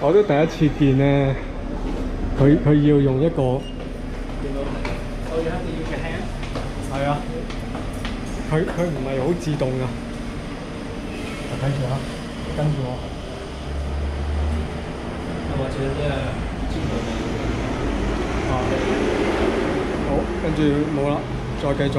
我都第一次見咧，佢要用一個。係啊，佢唔係好自動㗎。睇住啊，跟住我。我覺得好，跟住冇啦，再繼續。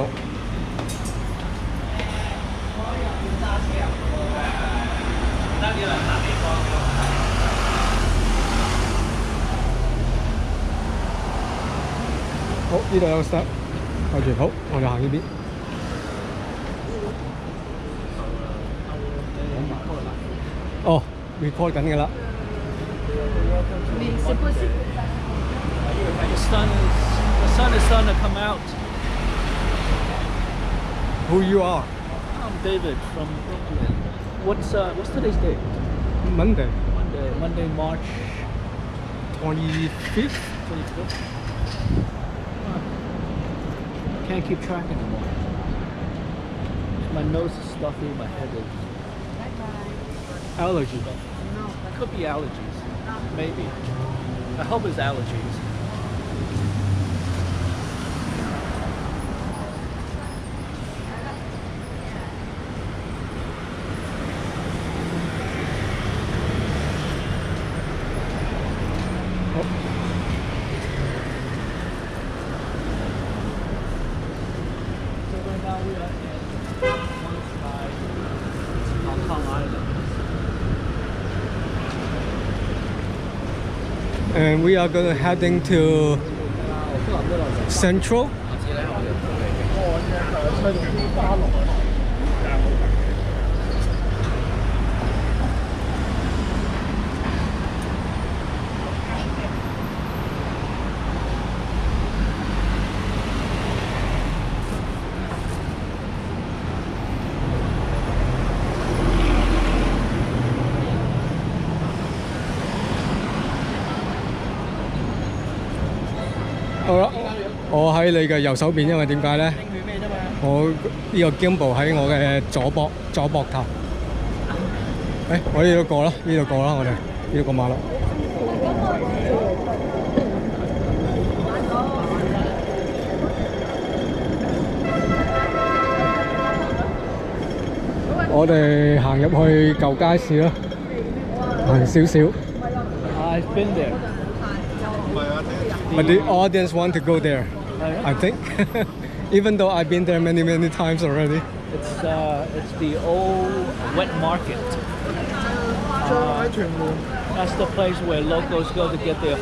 好，呢度有個 step， 跟住好，我哋行呢邊。哦 ，record 緊㗎啦。The sun is starting to come out. Who you are? I'm David from England. What's today's date? Monday. Monday, March 25th. 25th. Can't keep track anymore. My nose is stuffy, my head is Allergy. no. It could be allergies. Maybe. I hope it's allergies. And we are going to heading to Central. 好啦，我喺你嘅右手邊，因為點解咧？我呢個 gimbal 喺我嘅左膊頭。我呢度過啦，呢度過啦，我哋呢度過馬路。我哋行入去舊街市啦，行少少。I've been there. But the audience want to go there, I think. Even though I've been there many times already. It's the old wet market. That's the place where locals go to get their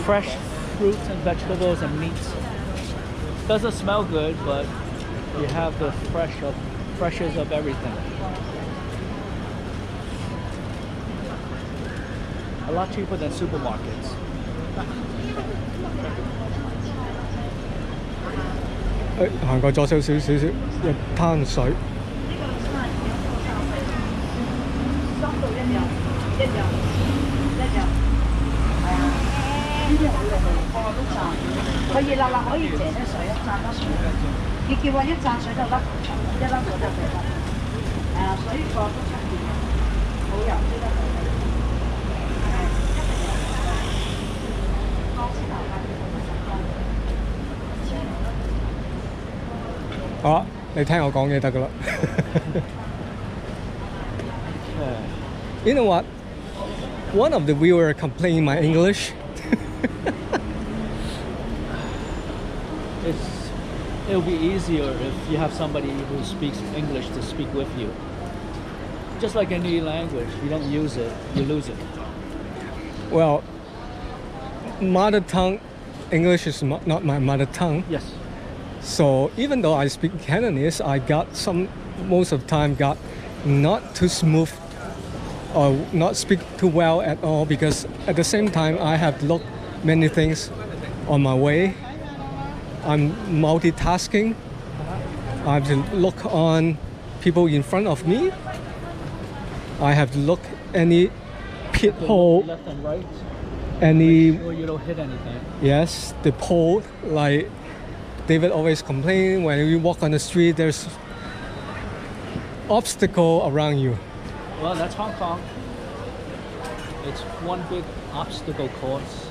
fresh fruits and vegetables and meats. Doesn't smell good, but you have the freshest of everything. A lot cheaper than supermarkets. 行過咗少少，一灘水。佢熱辣辣可以借啲水，一盞多水。你叫我一盞水就甩，一粒嗰就得。水果都出現，好油先得。好啦，你聽我講嘢得㗎啦。You know what? One of the viewers complained my English. It'll be easier if you have somebody who speaks English to speak with you. Just like any language, if you don't use it, you lose it. Well, mother tongue English is not my mother tongue. Yes. So even though I speak Cantonese, I got most of the time got not too smooth or not speak too well at all, because at the same time I have to look many things on my way. I'm multitasking. I have to look on people in front of me. I have to look any pit hole, left and right. any. Make sure you don't hit anything. Yes, the pole, like David always complains, when you walk on the street, there's obstacle around you. Well, that's Hong Kong. it's one big obstacle course.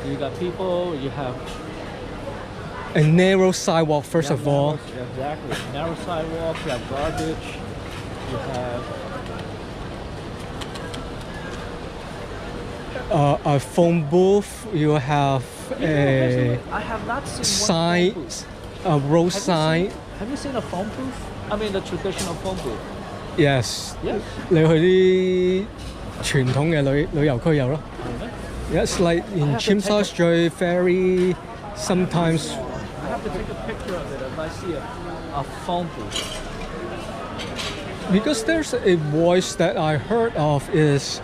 You got people, you have A narrow sidewalk first of all. Exactly. Narrow sidewalk, you have garbage, you have a phone booth, you have a I have not seen sign, one phone booth. a road sign. Have you seen a phone booth? I mean the traditional phone booth. Yes. Yes. 你去啲傳統嘅旅遊區有咯。Yes, like in Tsim Sha Tsui Ferry, sometimes. I have to take a picture of it if I see a phone booth. Because there's a voice that I heard of is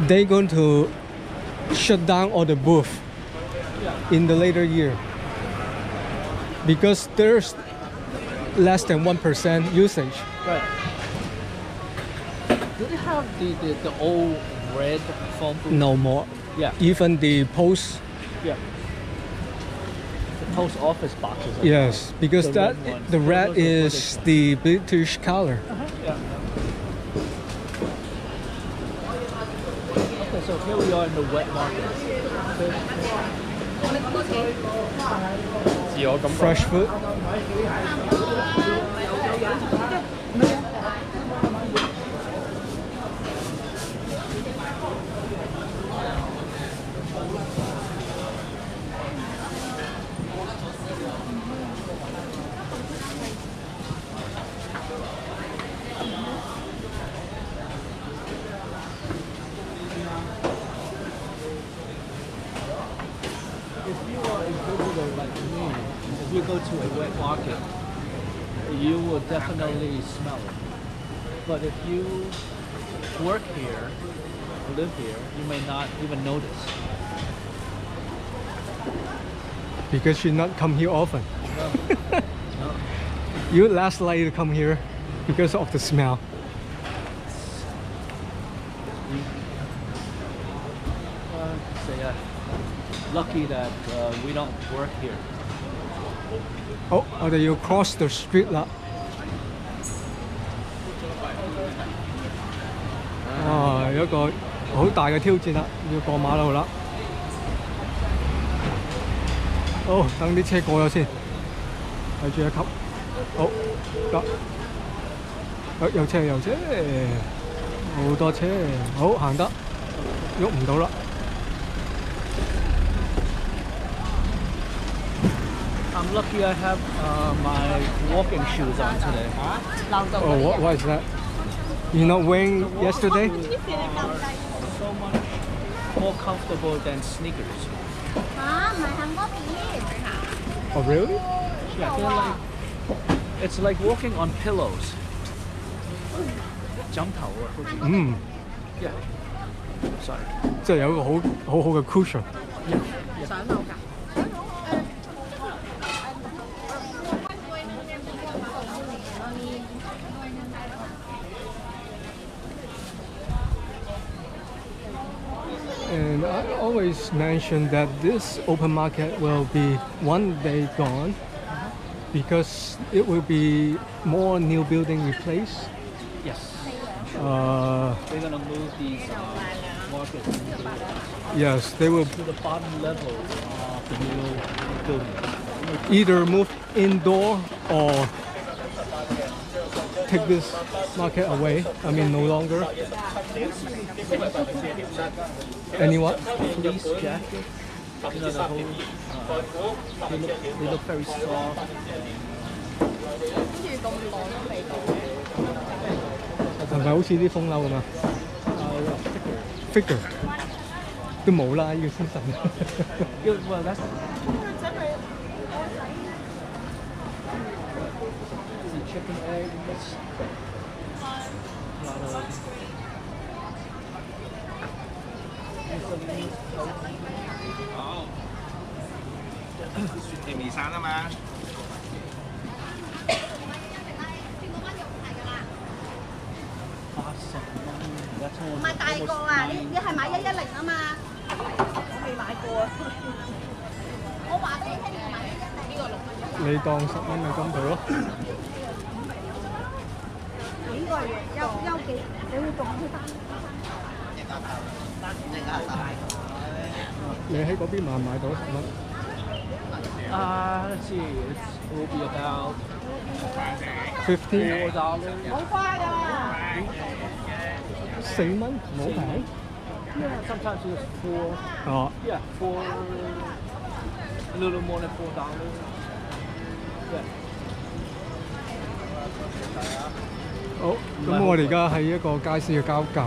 they're going to shut down all the booth in the later year. Because there's less than 1% usage. Right. Do they have the old red phone booth? No more. Yeah. Even the post. Yeah. The post office boxes. Yes, because The that red ones. the red Those are is the British color. Yeah. Okay, so here we are in the wet market. Fresh food. If you go to a wet market, you will definitely smell it. But if you work here, live here, you may not even notice. Because you not come here often. No. You less likely to come here because of the smell. Lucky that we don't work here. Oh, 我哋要 cross the street 啦。有一個好大嘅挑戰啦，要過馬路啦。好，等啲車過咗先，睇住一級。好，得。有車，好多車，好行得，喐唔到啦。I'm lucky I have my walking shoes on today. Oh, what is that? You're not wearing yesterday? So much more comfortable than sneakers. Oh, really? Yeah, they're like, it's like walking on pillows. 枕頭啊，好似。Yeah. Sorry. 即係有一個好嘅 cushion。上樓㗎。And I always mention that this open market will be one day gone because it will be more new building replaced. Yes. They're gonna move these markets Yes, they will to the bottom level of the new building. either move indoor or take this market away. I mean, no longer. Anyone? Fleece jacket. You know, the whole, they look very soft. 係咪好似啲風褸咁啊 ？figure 都冇啦，呢個 season。Well, that's the chicken eggs. Oh. 雪甜味散啊嘛。唔係大個啊！你係買110啊嘛？我未買過啊！我話俾你聽，我買110呢個6蚊一你當10蚊美金度咯。幾個月？休幾？你會仲去翻？你喺嗰邊買唔買到10蚊let's see, it will be about？50$4. 好花㗎。4蚊，好平。Yeah, sometimes it's 4. 哦， Yeah, 4. A little more than $4. Yeah. 好，咁我哋而家喺一個街市嘅交界，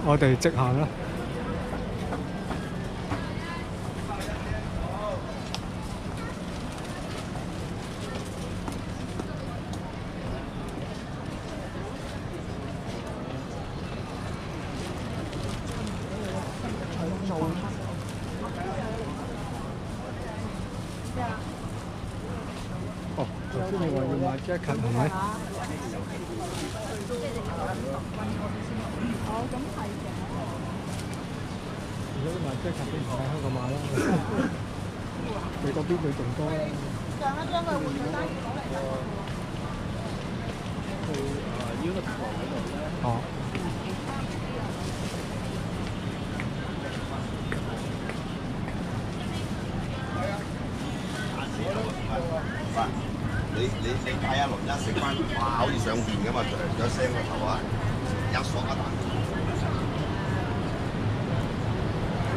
我哋直行啦。哦，頭先你話要買 jacket 係咪？如果你買 jacket 都唔喺香港買啦，美國邊佢仲多啦。上一張佢換咗單攞嚟啦。去Uniqlo 嗰度咧。哦。你睇下輪一食翻，哇！好似上電咁啊，有聲個頭啊，一索一啖。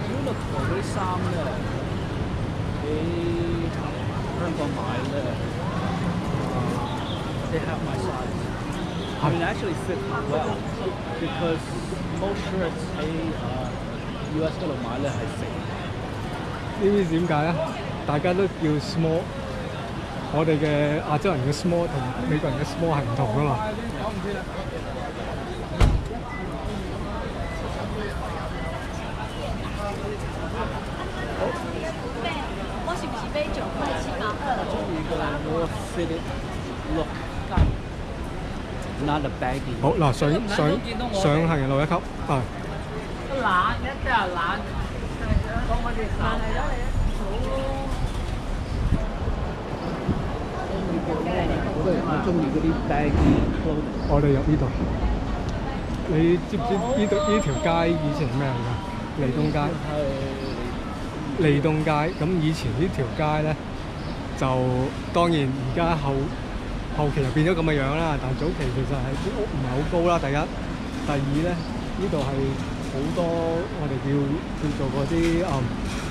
Uniqlo 嗰啲衫咧，喺香港買咧，they have my size. I mean, actually fit well because most shirts 喺US 嗰度買咧係肥。呢啲點解啊？大家都叫 small。我哋嘅亞洲人嘅 small 同美國人嘅 small 係唔同噶嘛。我是唔是杯酒快720？中意個 more fitted look， not a baggy。好嗱，上行人路1級啊。懶一真係懶，講嗰啲懶係咯。我中意嗰啲 baggy clothing。我哋入呢度，你知唔知呢條街以前係咩嚟㗎？利東街。利東街，咁以前呢條街咧，就當然而家後期就變咗咁嘅樣啦。但早期其實係啲屋唔係好高啦。第一，第二咧，呢度係好多我哋叫做嗰啲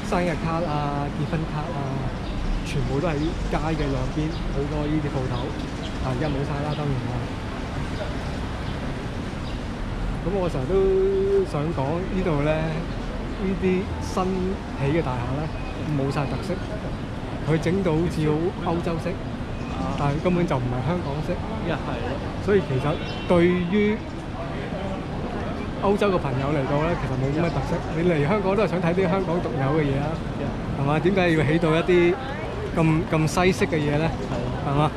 生日卡啊、結婚卡啊。全部都喺街嘅兩邊，好多呢啲鋪頭，但而家冇晒啦，當然啦。咁我成日都想講呢度咧，呢啲新起嘅大廈咧冇晒特色，佢整到好似好歐洲式，但係根本就唔係香港式。一係咯。所以其實對於歐洲嘅朋友嚟到咧，其實冇咩特色。你嚟香港都係想睇啲香港獨有嘅嘢啊，係嘛？點解要起到一啲咁西式嘅嘢咧？係嘛？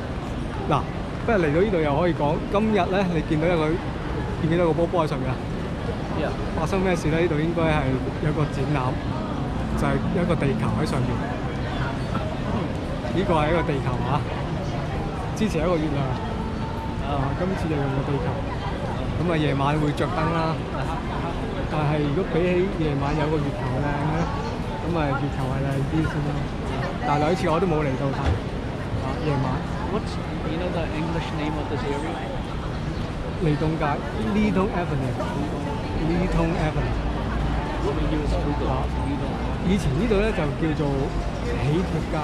嗱，不過嚟到呢度又可以講，今日咧你見唔見到個波波喺上面啊？發生咩事咧？呢度應該係有個展覽，就係一個地球喺上面。呢個係一個地球啊！之前一個月亮，今次就用個地球。咁啊，夜晚會着燈啦。但係如果比起夜晚有個月球靚咧，咁啊月球係靚啲先啦。但係兩次我都冇嚟到睇。夜晚。What's the English name of this area? 利東街 ，Little Avenue。Little Avenue。以前呢度咧就叫做喜帖街，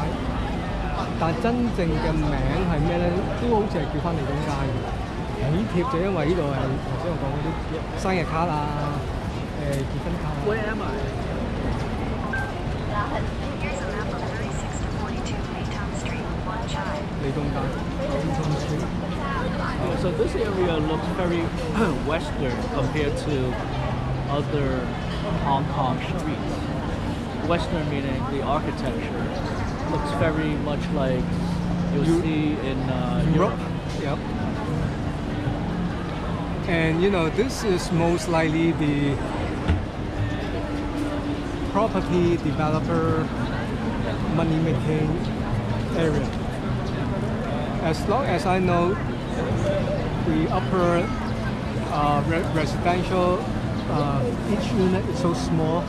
但真正嘅名係咩咧？都好似係叫翻利東街嘅。喜帖就因為呢度係頭先我講嗰啲生日卡啊、結婚卡啊。Where am I? So this area looks very Western compared to other Hong Kong streets. Western meaning the architecture looks very much like you'll see in Europe. Yep. And this is most likely the property developer money-making area. As long as I know, the upper residential each unit is so small,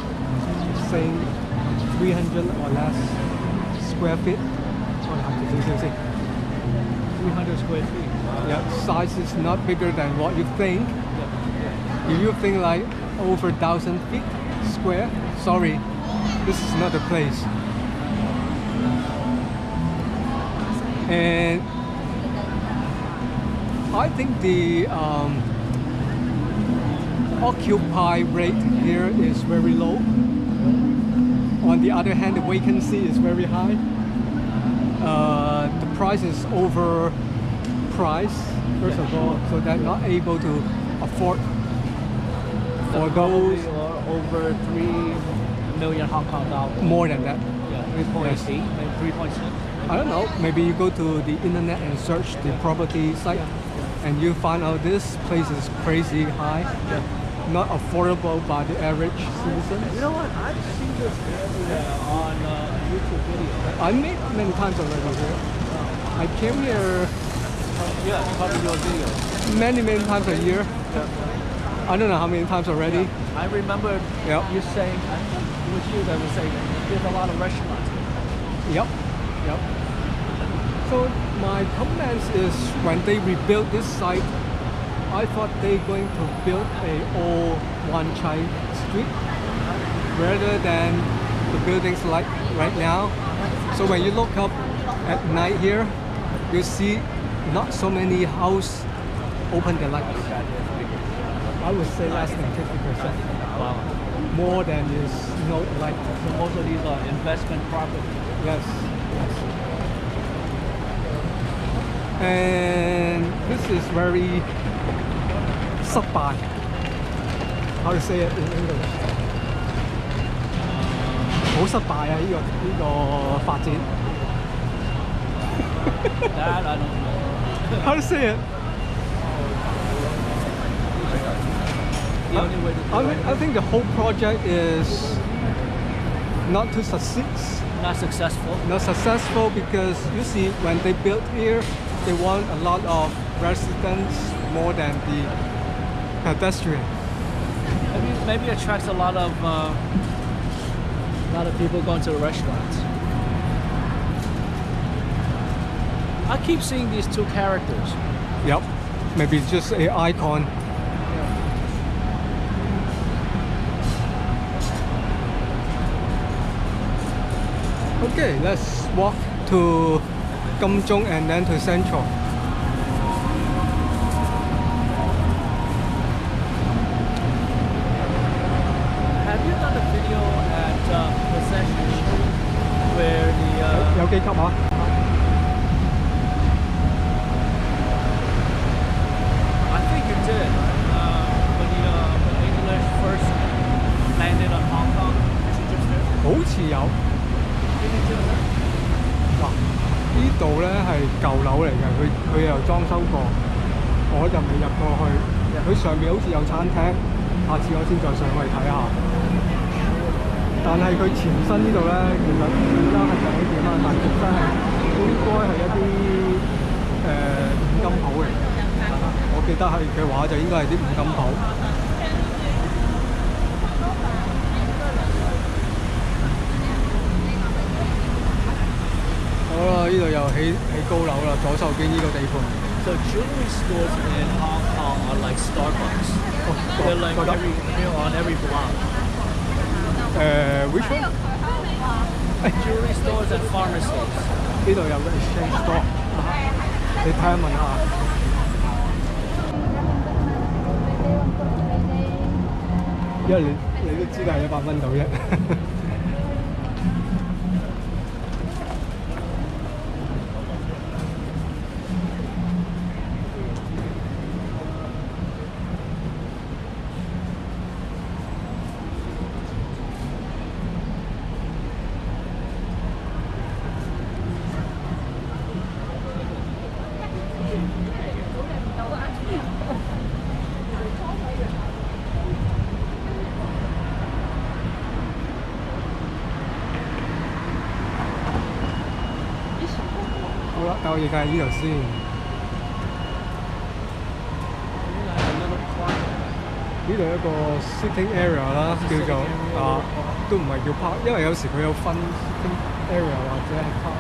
saying 300 or less square feet. 300 square feet. Yeah, size is not bigger than what you think. If you think like over 1,000 feet square, sorry, this is not the place. And I think the occupy rate here is very low. On the other hand, the vacancy is very high. The price is overpriced, first of all, so they're not able to afford for those. Or over 3 million Hong Kong dollars. More than that. Yeah, 3.8, Yes. maybe 3.6. I don't know, maybe you go to the internet and search the property site and you find out this place is crazy high, not affordable by the average citizen. You know what? I've seen this area on YouTube video. I made many times already here. I came here Yeah, probably your video. many times a year. I don't know how many times already. I remember Yep. you saying, I think it was you that was saying there's a lot of restaurants here. Yep. So my comments is when they rebuilt this site, I thought they're going to build a Old Wanchai street rather than the buildings like right now. So when you look up at night here, you see not so many houses open the lights. I would say less than 50%. Wow. More than is no light. So most of these are investment properties. Yes. And this is very 失敗. How to say it in English? 好失敗啊！呢個發展。 That I don't know. How to say it? The only way to do it. I think the whole project is not to succeed. Not successful. Not successful because you see when they built here, they want a lot of residents more than the pedestrian. Maybe attracts a lot of people going to the restaurants. I keep seeing these two characters. Yep. Maybe just an icon. Okay, let's walk to Kim钟and then to Central. Have you done a video at Possession Street where the 有幾級啊？ I think you did when the English first landed on Hong Kong. Did you just do? 好似有。嗱，呢度咧係舊樓嚟嘅，佢又裝修過，我就未入過去。佢上面好似有餐廳，下次我先再上去睇下。但係佢前身呢度咧，其實而家係酒店啦，但其實係應該係一啲五金鋪嚟嘅。我記得係嘅話就應該係啲五金鋪。好啦，呢度又起高樓啦，左手邊呢個地盤。So jewelry stores in Hong Kong are like Starbucks. They're like on every block. Which one? Jewelry stores and pharmacies. 呢度有個 exchange store，你睇下問下。因為你都知道係100蚊到啫。好啦，但我而家喺呢度先。呢度一個 sitting area 啦，叫做都唔係叫 park，因為有時佢有分 sitting area 或者係 park，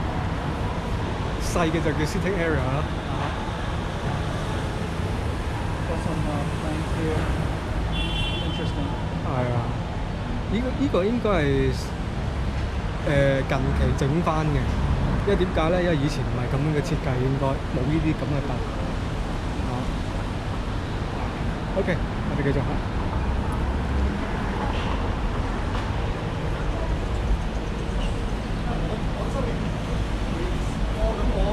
細嘅就叫 sitting area 啦。係啊，呢個應該係近期整翻嘅，因為點解咧？因為以前唔係咁樣嘅設計，應該冇呢啲咁嘅凳。OK， 我哋繼續行。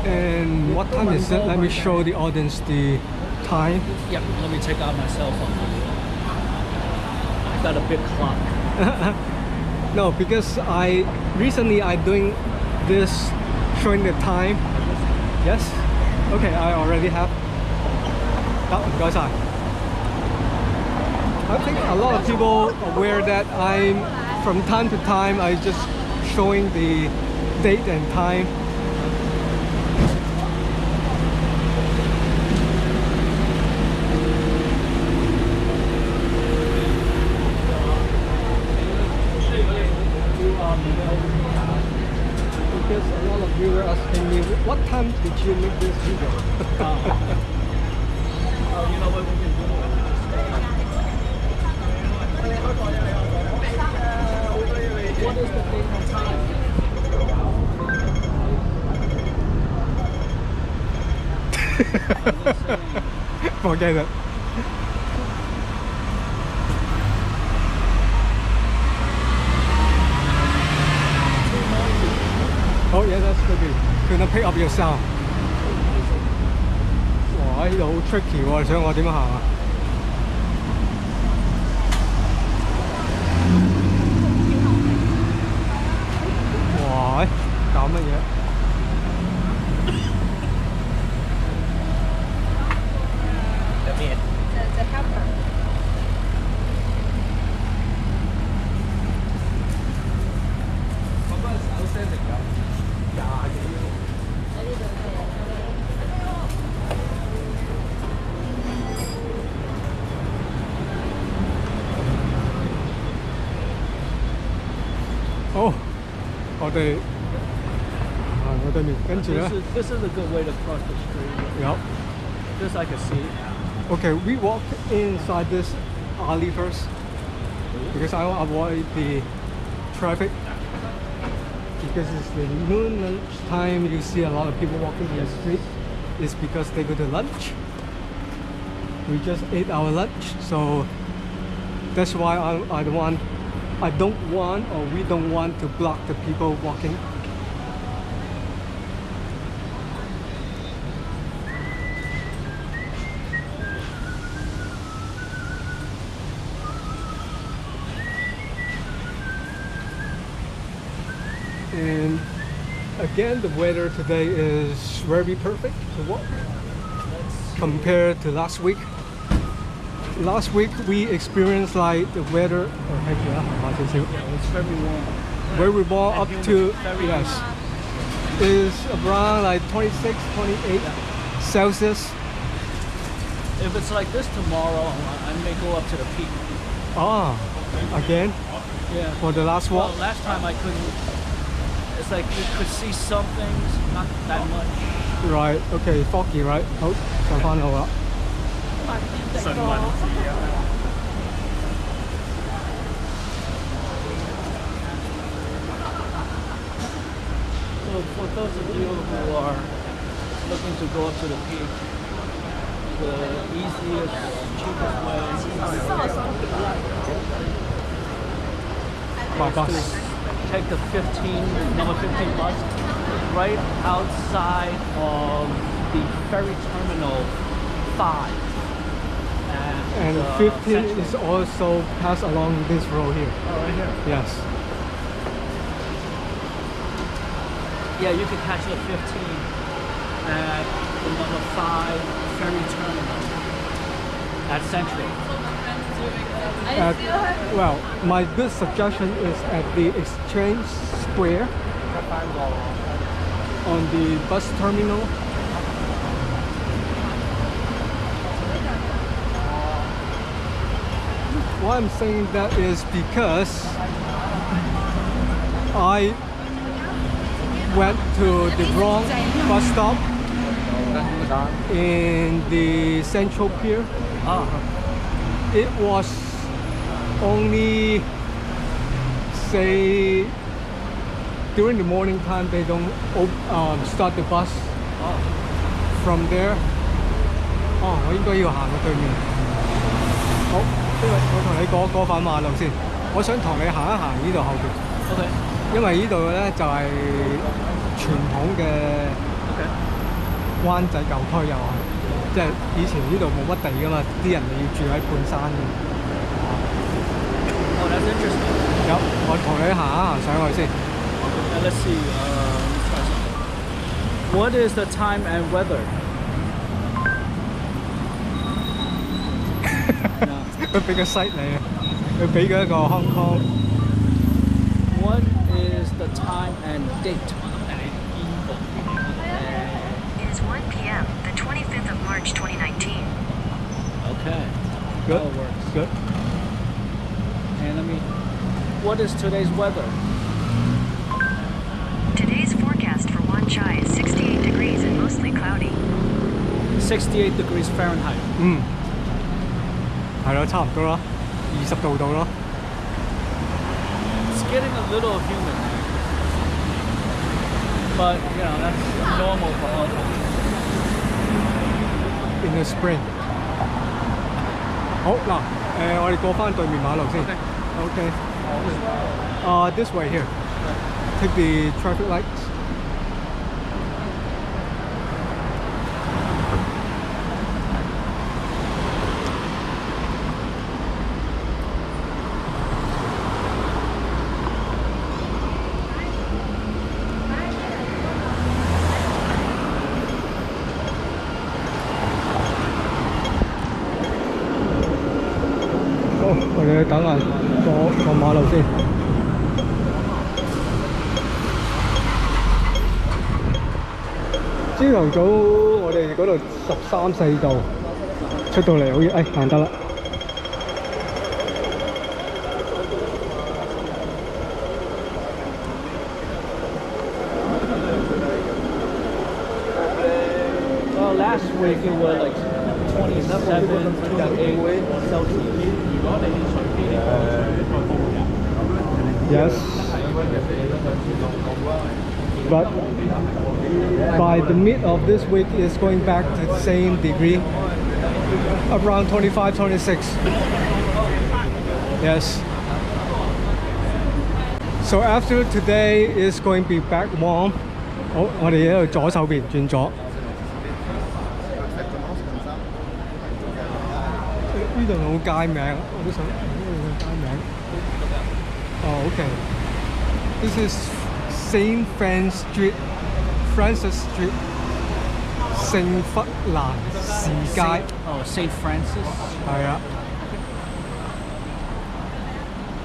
And what time is it? Let me show the audience the time. Yeah, let me take out my cell phone. Got a big clock. No, because recently I doing this showing the time. Yes. Okay, I already have. 得，唔該晒。I think a lot of people aware that I'm from time to time I just showing the date and time. Because a lot of you were asking me, what time did you make this video? You know what we can do? What is the date and time? Forget it. Oh yeah, that's good. Couldn't pick up your sound. 哇！呢度好 tricky 喎，你想我點樣行啊？哇！搞乜嘢？入邊。隻 helper。我嗰陣手聲嚟㗎，20幾。好，我哋行我對面，跟住咧。This is a good way to cross the street. Yep. This I can see. Okay, we walk inside this alley first because I want to avoid the traffic. Because it's the noon lunch time, you see a lot of people walking in the street. It's because they go to lunch. We just ate our lunch, so that's why I don't want, or we don't want to block the people walking. And again, the weather today is very perfect to walk compared to last week. Last week we experienced like the weather. It's very warm. Very warm up to Very yes, is around like 26, 28 Celsius. If it's like this tomorrow, I may go up to the peak. Ah, again Yeah. for the last walk. Well, last time I couldn't. It's like you could see some things, not that much. Right. Okay. Foggy. Right. 好，上返路啦。順運字啊！ So for those of you who are looking to go up to the peak, the easiest, cheapest way By is bus. to take the number 15 bus right outside of the ferry terminal 5. And 15 is also passed along this road here. Oh, right here. Yes. Yeah, you can catch the 15 at the number 5 ferry terminal at Central. Well, my good suggestion is at the Exchange Square on the bus terminal. why I'm saying that is because I went to the wrong bus stop in the Central Pier. It was only, say, during the morning time they don't start the bus from there. 我應該要行去對面。好，因為我同你過返馬路先，我想同你行一行呢度後邊。OK。因為呢度咧就係傳統嘅灣仔舊區又係，即係以前呢度冇乜地㗎嘛，啲人要住喺半山嘅。Oh, that's interesting. 有，我同你行一行上去先。Let's see. What is the time and weather? 佢俾個 site 你啊，佢俾佢一個 Hong Kong。What is the time and date? It is 1 p.m. the 25th of March 2019. Okay. Good. That works. Good. And what is today's weather? Today's forecast for Wan Chai is 68 degrees and mostly cloudy. 68 degrees Fahrenheit. 係咯，差唔多啦，20度到咯。It's getting a little humid, but that's normal for Hong Kong. In the spring。好嗱，我哋過翻對面馬路先。Okay. This way here. Take the traffic lights. Oh, 我哋等下過馬路先。朝頭早我哋嗰度13、14度，出到嚟好似行得啦。Well, last week it was like 27, 28 Celsius. Yes. But by the mid of this week, it's going back to the same degree, around 25, 26. Yes. So after today, it's going to be back warm. 好，我哋喺度左手邊轉左。呢度有街名，我都想呢度有街名。Oh, okay. This is Saint Francis Street, 聖佛蘭士街。Oh, St. Francis. 係啊。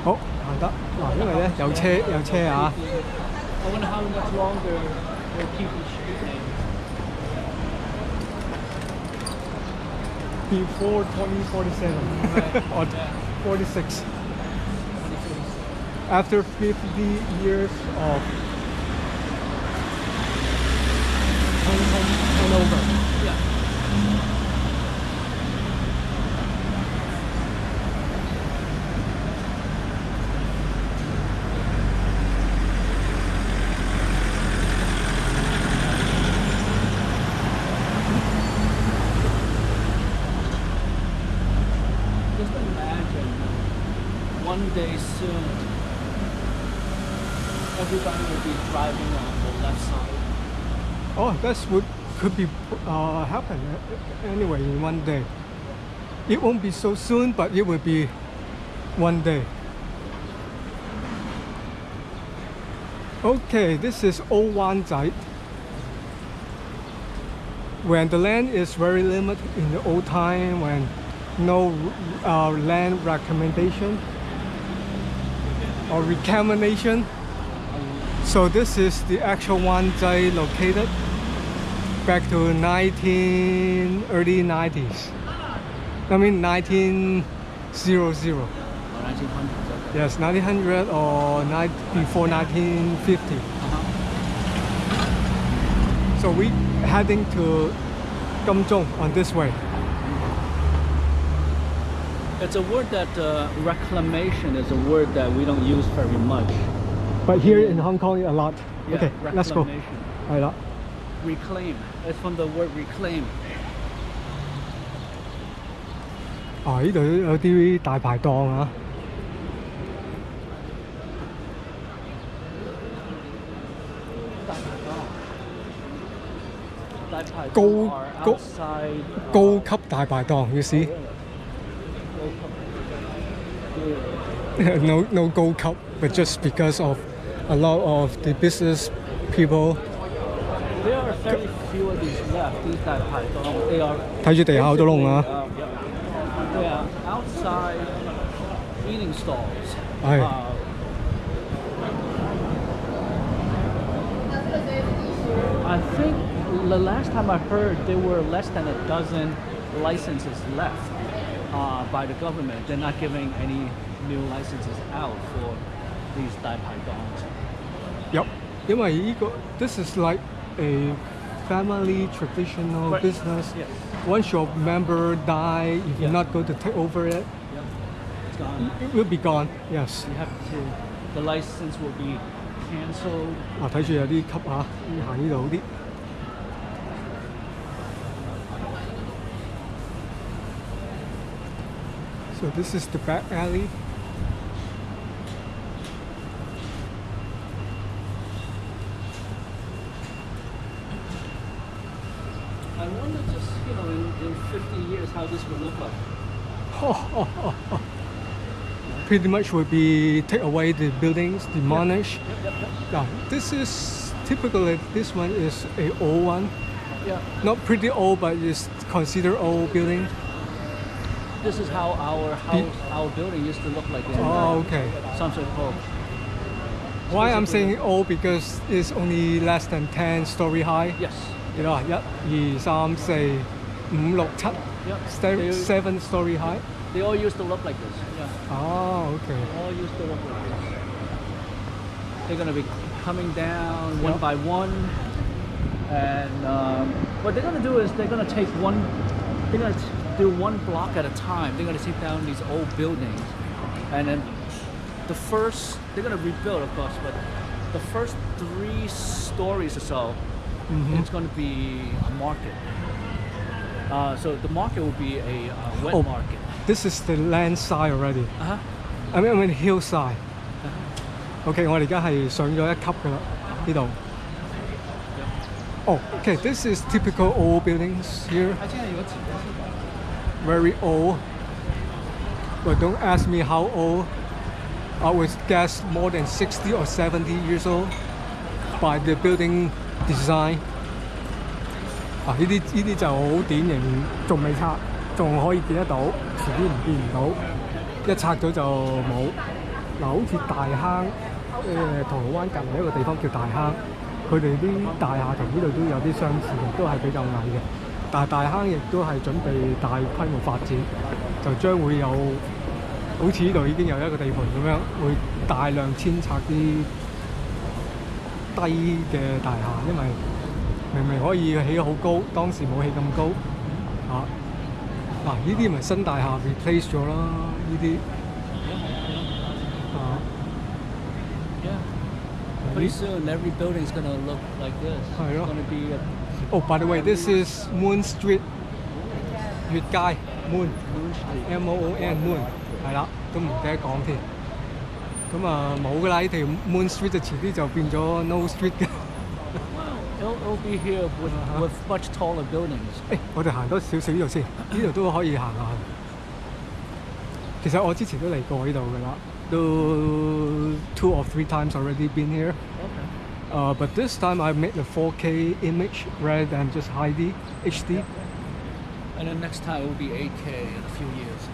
好，行得嗱，因為咧有車啊。I wonder how much longer they'll keep the street name. Before 2047 or 46. After 50 years of turnover. Yeah. Just imagine one day soon everybody will be driving on the left side. Oh, that's what could be happen anyway in one day. It won't be so soon, but it will be one day. Okay, this is Old Wanchai. When the land is very limited in the old time, when no land recommendation or recommendation. So this is the actual Wanchai located back to early 90s. I mean 1900. 1900s. Yes, 1900 or before 1950. So we heading to Kim钟on this way. It's a word that reclamation is a word that we don't use very much. But here in Hong Kong, a lot. Yeah, Okay, let's go. reclamation. 係啦。 Reclaim. It's from the word reclaim. 呢度有啲大排檔啊。高級大排檔，you see? No 高級 but just because of a lot of the business people. There are very few of these left. These 大排檔 they are 睇住地下好多窿啊。They are outside eating stalls. 係。I think the last time I heard there were less than a dozen licenses left by the government. They're not giving any new licenses out for these 大排檔. Yep. 因為呢個 this is like a family traditional business. Yes. Once your member die, if you're not going to take over it, It's gone. it will be gone. Yes. You have to. The license will be cancelled. 睇住有啲級啊，行呢度好啲。So this is the back alley. I wonder just, in 50 years how this will look like. Pretty much will be take away the buildings, demolish. Yeah, this is typically this one is a old one. Yeah. Not pretty old, but it's considered old building. This is how our house, our building used to look like in Okay. Sunset Cove. Why I'm saying old because it's only less than 10 story high. Yes. 幾多啊？1、2、3、4、5、6、7 They- 7 story high. They all used to look like this. Yeah. Okay. All used to look like this. They're going to be coming down one by one. And what they're going to do is they're going to take they're going to do one block at a time. They're going to take down these old buildings. And then they're going to rebuild, of course, but the first 3 stories or so, it's going to be a market. So the market will be a wet market. This is the land side already. Uh-huh. I mean hillside. Okay, 我哋而家係上咗一級㗎啦，呢度。Okay, this is typical old buildings here. Very old. But don't ask me how old. I would guess more than 60 or 70 years old by the building design. 呢啲就好典型，仲未拆，仲可以見得到，遲啲唔見唔到，一拆咗就冇。好似大坑，銅鑼灣隔離一個地方叫大坑，佢哋啲大廈同呢度都有啲相似嘅，都係比較矮嘅。但係大坑亦都係準備大規模發展，就將會有好似呢度已經有一個地盤咁樣，會大量遷拆啲低嘅大廈，因為明明可以起好高，當時冇起咁高呢啲咪新大廈 replace 咗啦，呢啲Pretty soon, every building is going to look like this. It's going to be Oh, by the way, this is Moon Street. 月街 Moon M-O-O-N Moon 係啦，都唔記得講添。咁冇㗎啦，呢條 Moon Street 就遲啲就變咗 No Street 嘅。It'll be here with much taller buildings. 我哋行多少少呢度先，呢度都可以行下。其實我之前都嚟過呢度㗎啦，都 2 or 3 times already been here. Okay. But this time I made a 4K image rather than just HD. And then next time it will be 8K in a few years.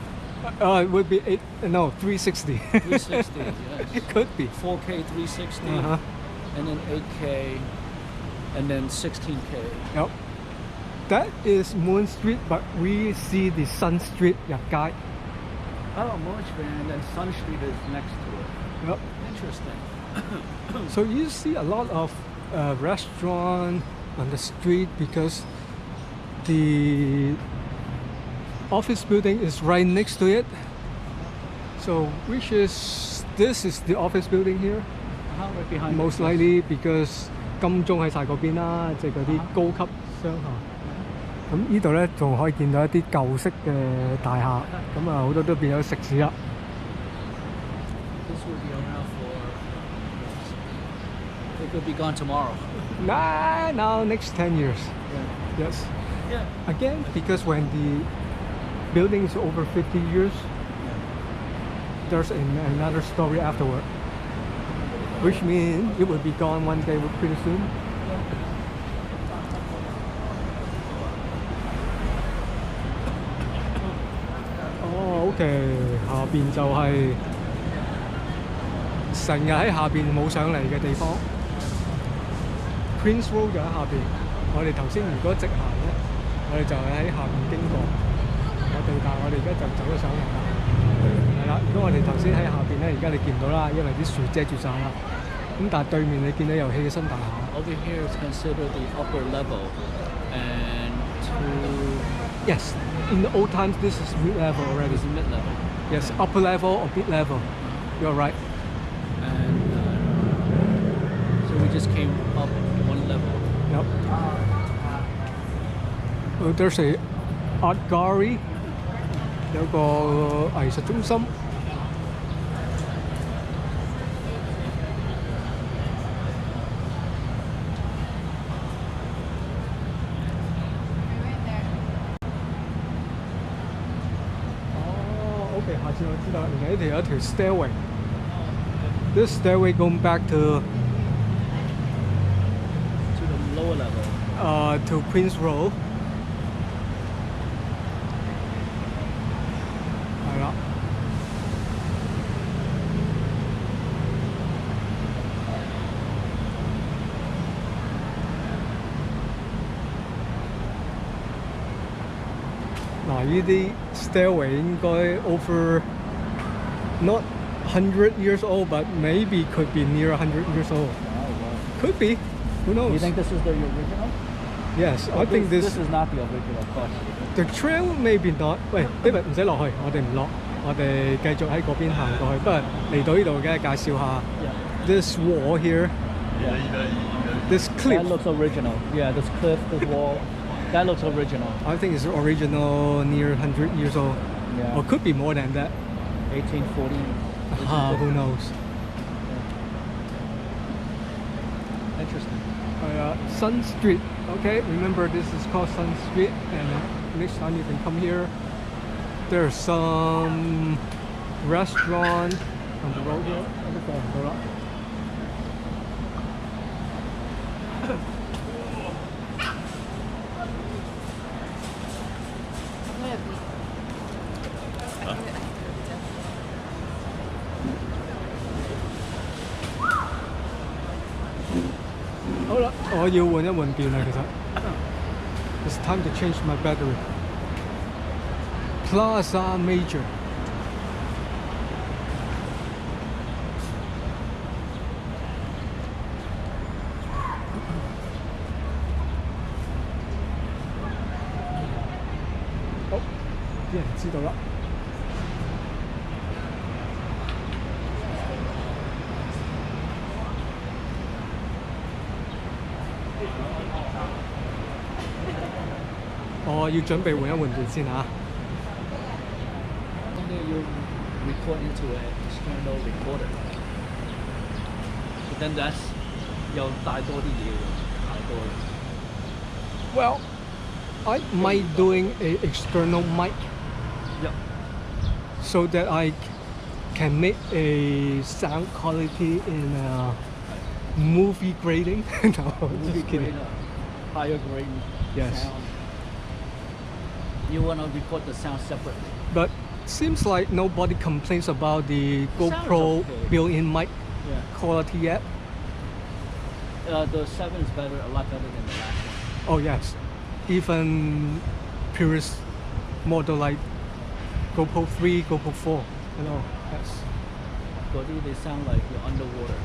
It would be 360. 360, yes. It could be. 4K 360, and then 8K, and then 16K. Yep. That is Moon Street, but we see the Sun Street 日街。Oh, Monmouth, and then Sun Street is next to it. Yep. Interesting. So you see a lot of restaurant on the street because the office building is right next to it. So this is the office building here. Right behind. Most likely because 金鐘喺晒嗰邊啦，即係嗰啲高級商廈。咁呢度咧仲可以見到一啲舊式嘅大廈，咁啊好多都變咗食肆啦。This will be around for. It could be gone tomorrow. Nah, no, next 10 years. Yeah. Yes. Yeah. Again, because when the building is over 50 years, there's another story afterward, which means it will be gone one day pretty soon. Oh, OK， 下邊就係成日喺下邊冇上嚟嘅地方。Prince Road 就喺下邊，我哋頭先如果直行咧，我哋就係喺下邊經過。但係我哋而家就走咗上嚟啦。係啦，如果我哋頭先喺下邊咧，而家你見唔到啦，因為啲樹遮住晒啦。咁但係對面你見到有起身大廈。Over here is considered the upper level, and Yes, in the old times this is mid level already. is mid level. Yes, upper level or mid level. You're right. And so we just came up one level. Yep. There's a art gallery. 有個藝術中心。OK， 下次我知道，原來呢度有一條 stairway。This stairway going back to the lower level. To Queen's Road。係啦。嗱，呢啲 stairway 應該 over not 100 years old, but maybe could be near 100 years old. Could be. Who knows? You think this is the original? Yes, I think this is not the original, of course. the trail maybe not. 喂 ，David 唔使落去，我哋唔落，我哋繼續喺嗰邊行過去。不過嚟到呢度嘅介紹下 this wall here, this cliff. That looks original. Yeah, this cliff, this wall, that looks original. I think it's original, near 100 years old, Yeah. or could be more than that. 1840. Who knows? Interesting. Sun Street. Okay, remember this is called Sun Street, and next time you can come here. There's some restaurant on the road here. I要換一換電啦，其實。It's time to change my battery. Plaza Major. Oh， 啲人知道啦。我要準備換一換電先嚇。You record into an external recorder. But then that's 又帶多啲嘢喎，太多啦。Well, I might doing a external mic. Yep. So that I can make a sound quality in movie grading. No, just kidding. Higher grade Yes. sound. You want to record the sound separately. But seems like nobody complains about the GoPro okay. built-in mic Yeah. quality yet. The 7 is better, a lot better than the last one. Oh yes, even previous model like GoPro 3, GoPro 4, and all. Yes. 嗰啲they sound like you're underwater.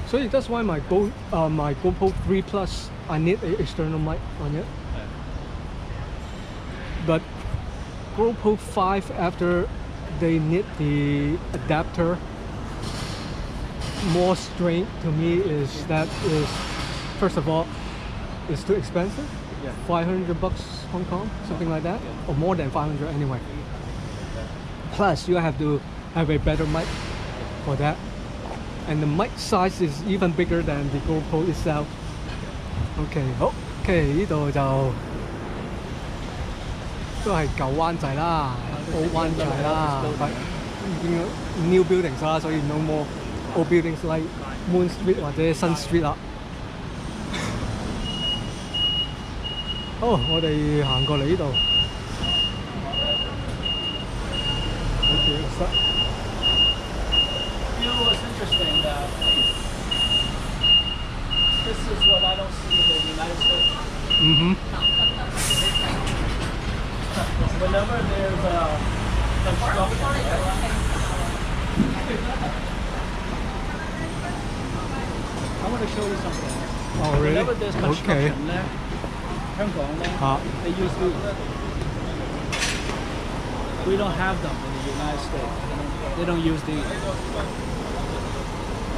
So that's why my GoPro 3 Plus, I need an external mic on it. But GoPro 5, after they need the adapter, more strange to me is that is, first of all, it's too expensive. Yeah. $500 Hong Kong, something like that, or more than 500 anyway. Plus, you have to have a better mic for that, and the mic size is even bigger than the GoPro itself. OK， 好 ，OK 呢度就都係舊灣仔啦 ，Old Wanchai 啦，已經 new buildings 啦，所以 no more old buildings like Moon Street 或者新 Street 啦。好，我哋行過嚟呢度，好似塞。You know what's interesting? This is what I don't see in the United States. Whenever there's construction, I want to show you something. Oh, really? Whenever there's construction, Hong Kong, they use these. We don't have them in the United States. They don't use these.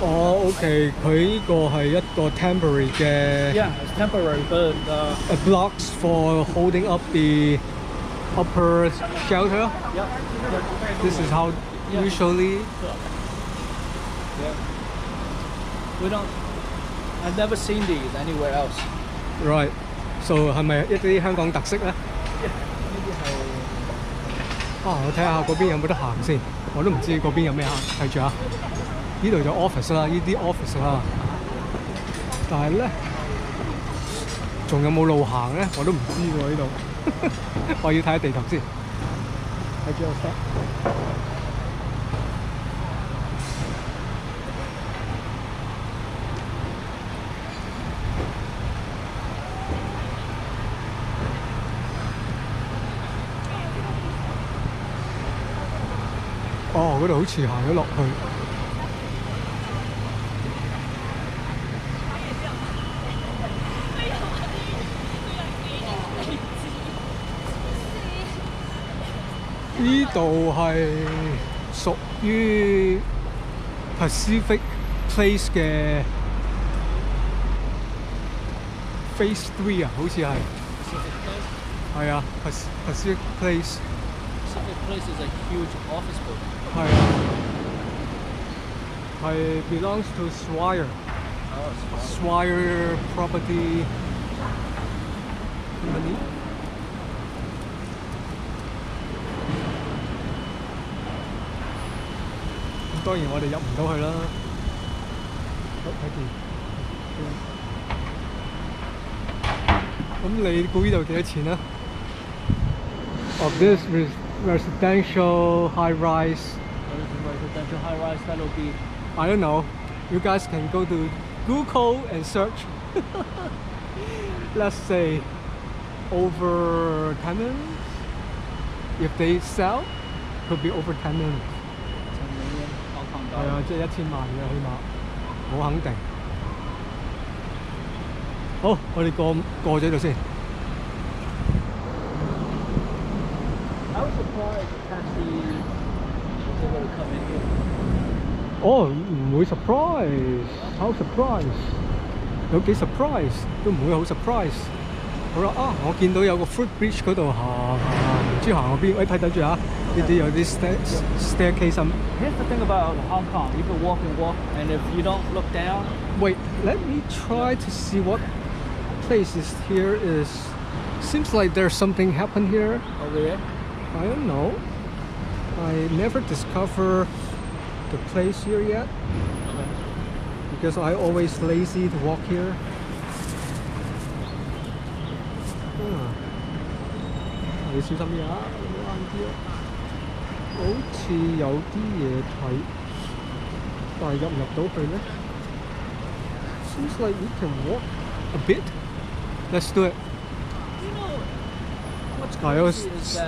哦 ，OK， 佢呢個係一個 temporary 嘅 Yeah, it's temporary, but blocks for holding up the upper shelter. yeah. This is how usually. Yeah. We don't. I've never seen these anywhere else. Right. So 係咪一啲香港特色咧？呢啲係我睇下嗰邊有冇得行先。我都唔知嗰邊有咩行。睇住啊！呢度就 office 啦，呢啲 office 啦。但係咧，仲有冇路行咧？我都唔知喎呢度。我要睇下地圖先。睇住我 step。哦，嗰度好似行咗落去。呢度係屬於 Pacific Place 嘅 Phase 3啊，好似係。係啊 ，Pacific Place。Pacific Place is a huge office building. 係啊，係 belongs to Swire Property Company。咁當然我哋入唔到去啦。好睇見。咁你估呢度幾多錢啊？Of this residential high rise. Residential high rise, that'll be. I don't know. You guys can go to Google and search. Let's say over 10 million. If they sell, could be over 10 million. 10 million Hong Kong 係啊，即係1000萬嘅起碼，我肯定。好，我哋過咗呢度先。I was surprised the taxi was able to come in here. 哦，唔會 surprise， 好 surprise， 有幾 surprise 都唔會好 surprise。好啦，我見到有個 footbridge 嗰度行，唔知行去邊？喂，睇住啊！呢啲有啲 staircase。 Here's the thing about Hong Kong. You can walk and walk, and if you don't look down. Wait, let me try to see what places here is. Seems like there's something happened here. Over here? I don't know. I never discovered the place here yet because I always lazy to walk here. 你小心啲啊！慢啲啊！好似有啲嘢睇，但係入唔入到去咧 ？Seems like we can walk a bit. Let's do it.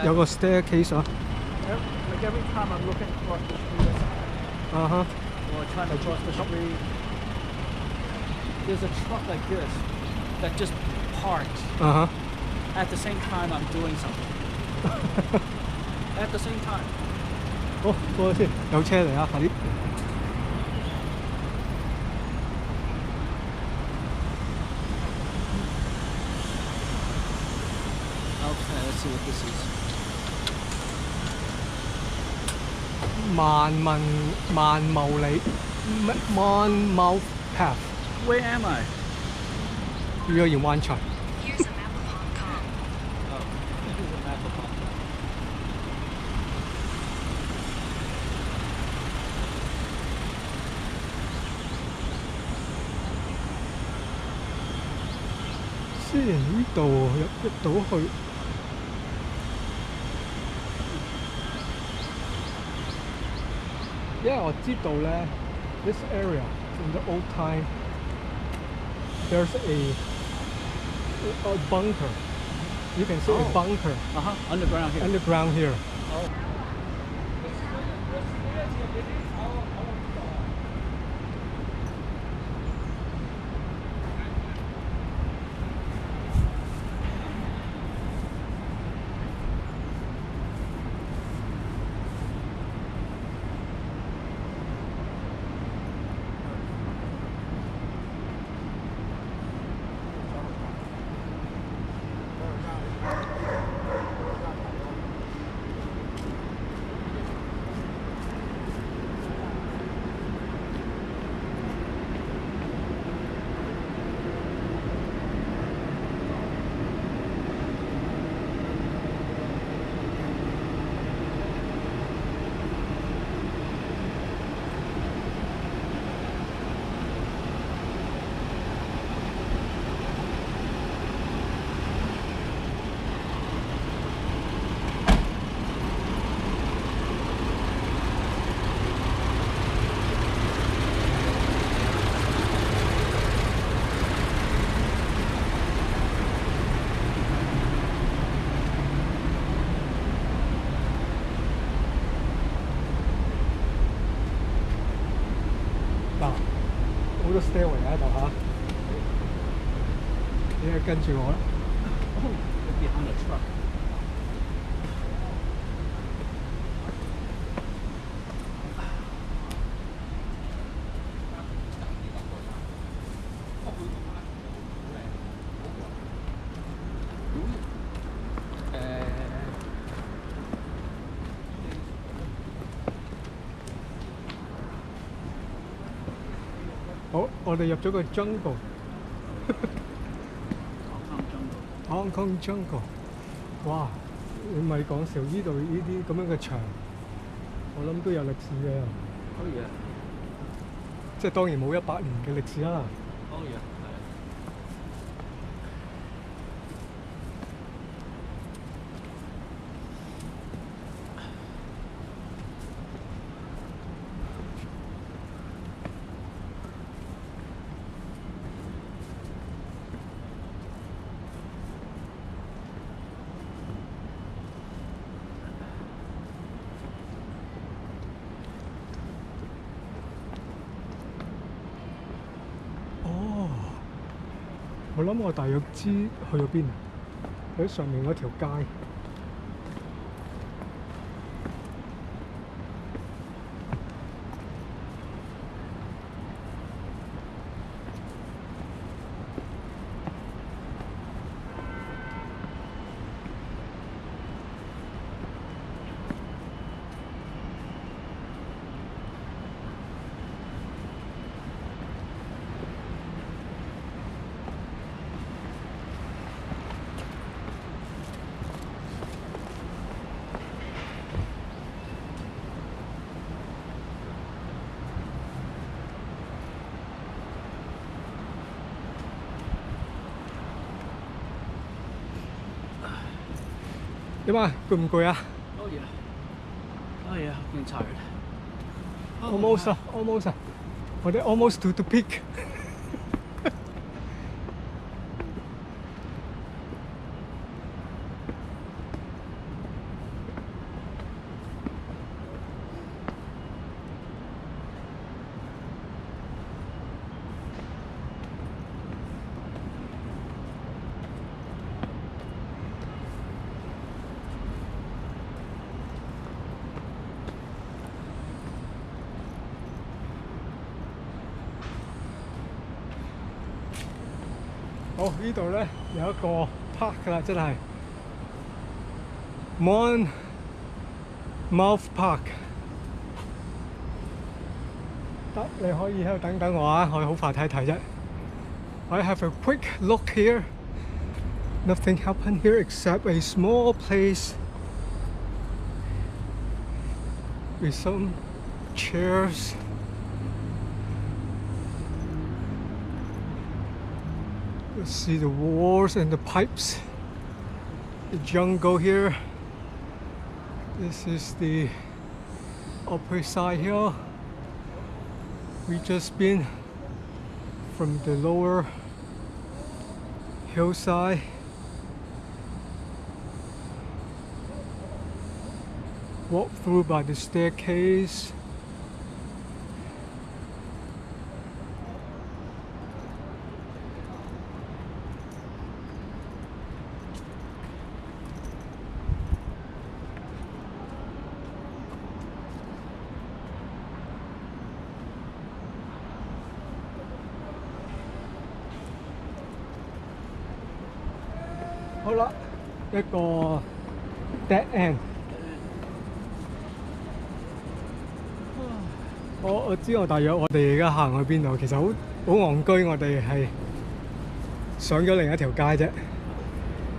有個 staircase 啊！ Like every time I'm looking across the street Uh-huh. or trying to cross the street, there's a truck like this that just parks. Uh-huh. At the same time, I'm doing something. At the same time. 好，過去先，有車嚟啊！快啲。Okay, let's see what this is. Monmouth Park. Where am I? You're in Wan Chai. Here's a map of Hong Kong. Oh, this is a map of Hong Kong. 雖然呢度入到去，因為我知道咧 ，this area in the old time there's a bunker. You can see a bunker Underground here. underground here. Oh. 好多 stairway 喺度嚇，你係跟住我啦。Oh, it's behind a truck. Uh, 好，我哋入咗個 jungle。 Hong Kong jungle， 哇！你咪講笑，呢度呢啲咁樣嘅牆，我諗都有歷史嘅。Oh yeah. 即係當然冇100年嘅歷史啦。Oh yeah. 我諗我大約知去咗邊啊！喺上面嗰條街。點啊？攰唔攰啊 Oh yeah. Oh yeah, I'm getting tired.？Almost 啊 ，almost 啊，我哋 almost to the peak。好，呢度咧有一個 park 啦，真係 Monmouth Park。得，你可以喺度等等我啊，我好快睇睇啫。I have a quick look here. Nothing happened here except a small place with some chairs. Let's see the walls and the pipes. The jungle here. This is the upper side here. We just been from the lower hillside. Walk through by the staircase. Hô lá, cái個 dead end。我知道大約我哋而家行去邊度，其實好戇居，我哋係上咗另一條街啫。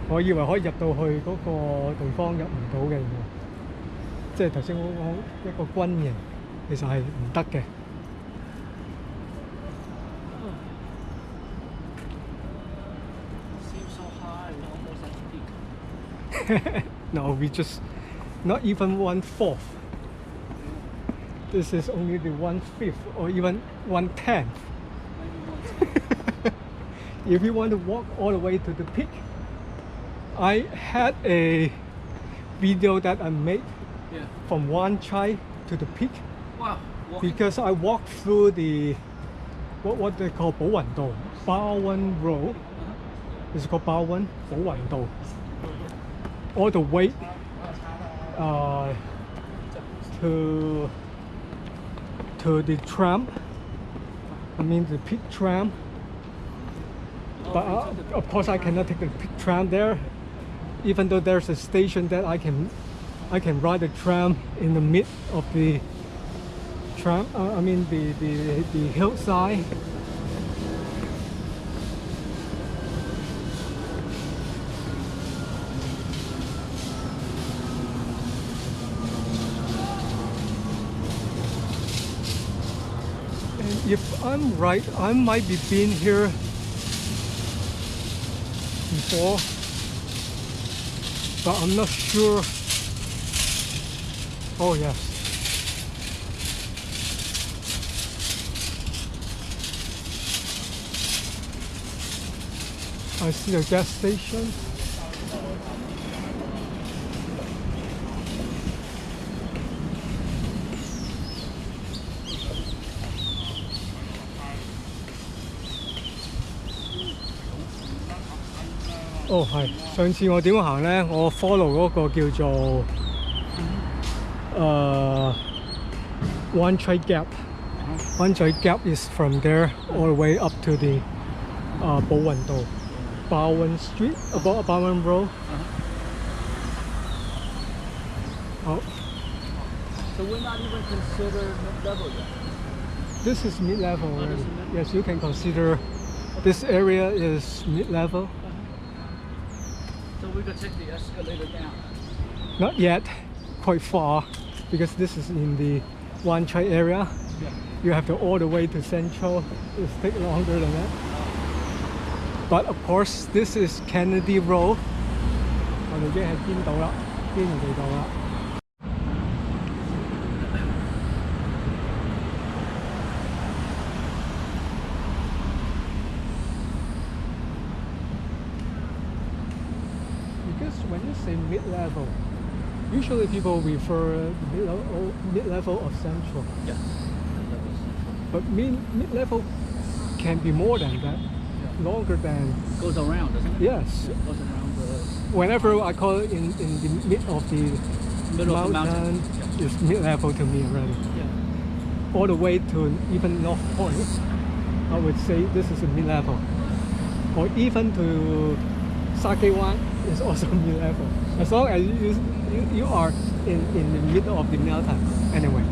我以為可以入到去嗰個地方，入唔到嘅，即係頭先我講一個軍營，其實係唔得嘅。No, we just not even 1/4. This is only the 1/5 or even 1/10. If you want to walk all the way to the peak, I had a video that I made from Wan Chai to the peak. Wow. Because I walked through the what they call 寶雲道 Bowen Road. It's called Bowen 寶雲道 all the way to the tram. I mean the peak tram. But of course I cannot take the peak tram there, even though there's a station that I can ride the tram in the mid of the tram. I mean the hillside. And if I'm right, I might be been here before, but I'm not sure. Oh yes. I see a gas station.哦，係上次我點行呢？我 follow 嗰個叫做Wan Chai Gap. Wan Chai Gap is from there all the way up to the 寶雲道 Bowen Street, about Bowen Road. Oh. So we're not even considered mid-level yet. This is mid-level already. Yes, you can consider this area is mid-level. So we could take the escalator down. Not yet, quite far, because this is in the Wan Chai area. Yeah. You have to all the way to Central. It takes longer than that. But of course, this is Kennedy Road. 我哋已經喺邊度啦？堅尼地道啦。Because when you say mid-level, usually people refer mid-level of Central. Yes. But mid-level can be more than that. Longer than Goes around, doesn't it? yes. It goes around the Whenever I call it in the mid of the middle of the mountain. it's mid-level to me already. Yeah. All the way to even North Point, I would say this is a mid-level. or even to Sakewan is also meal level. As long as you are in the middle of the meal time. Anyway.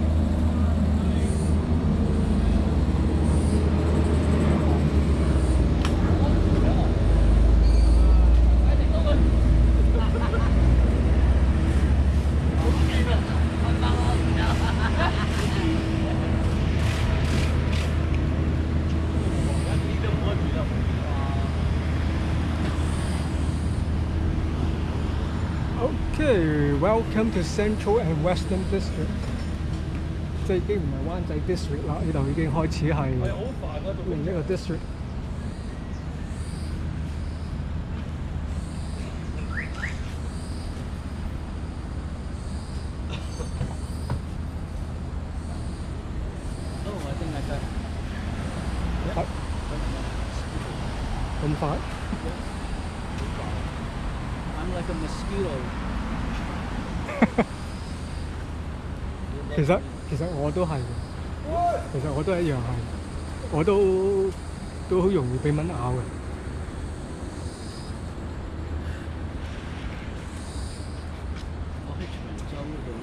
Okay, welcome to Central and Western District. 即係已經唔係灣仔 district 啦，呢度已經開始係另一個 district。咁快 I'm like a mosquito. 其實我都係嘅，其實我都一樣係，我都好容易俾蚊咬嘅。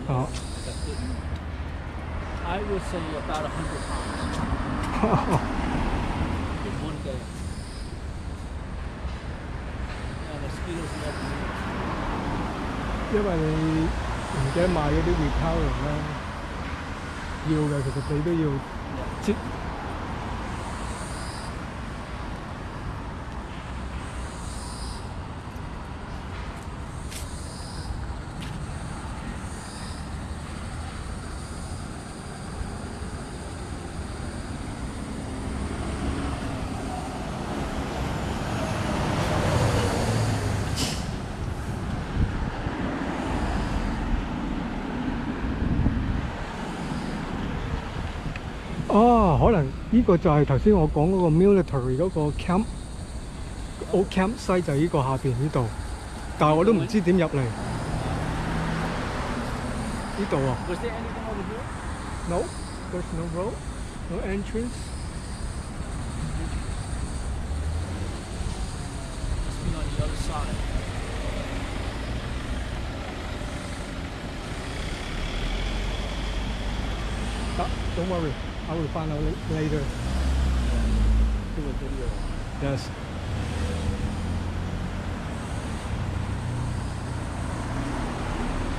哦。I would say about 100 pounds in one day. And mosquitoes love me. 因為你唔記得買嗰啲 repellent 咧，要嘅，其實你都要擠。哦，可能呢個就係頭先我講嗰個 military 嗰個 camp，old camp site 就係呢個下邊呢度，但係我都唔知點入嚟。呢度啊 Was there anything over here? No, there's no road, no entrance. Must be on the other side. Don't worry, I will find out later. Do a video. Yes.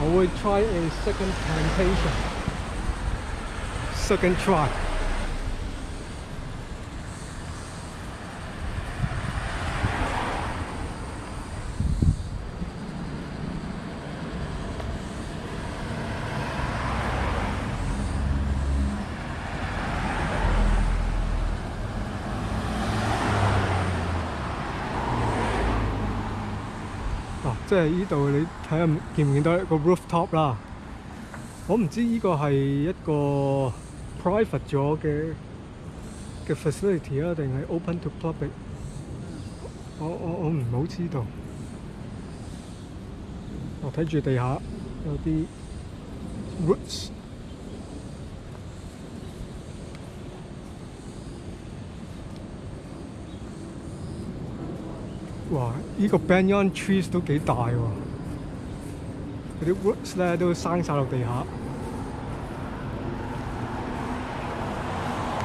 I will try a second plantation. Second try.嗱，即係呢度你睇下見唔見到一個 rooftop 啦？我唔知呢個係一個 private 咗嘅 facility 啊，定係 open to public？我唔好知道。我睇住地下有啲 roots。哇！呢個 banyan trees 都幾大喎，嗰啲 roots 咧都生晒落地下。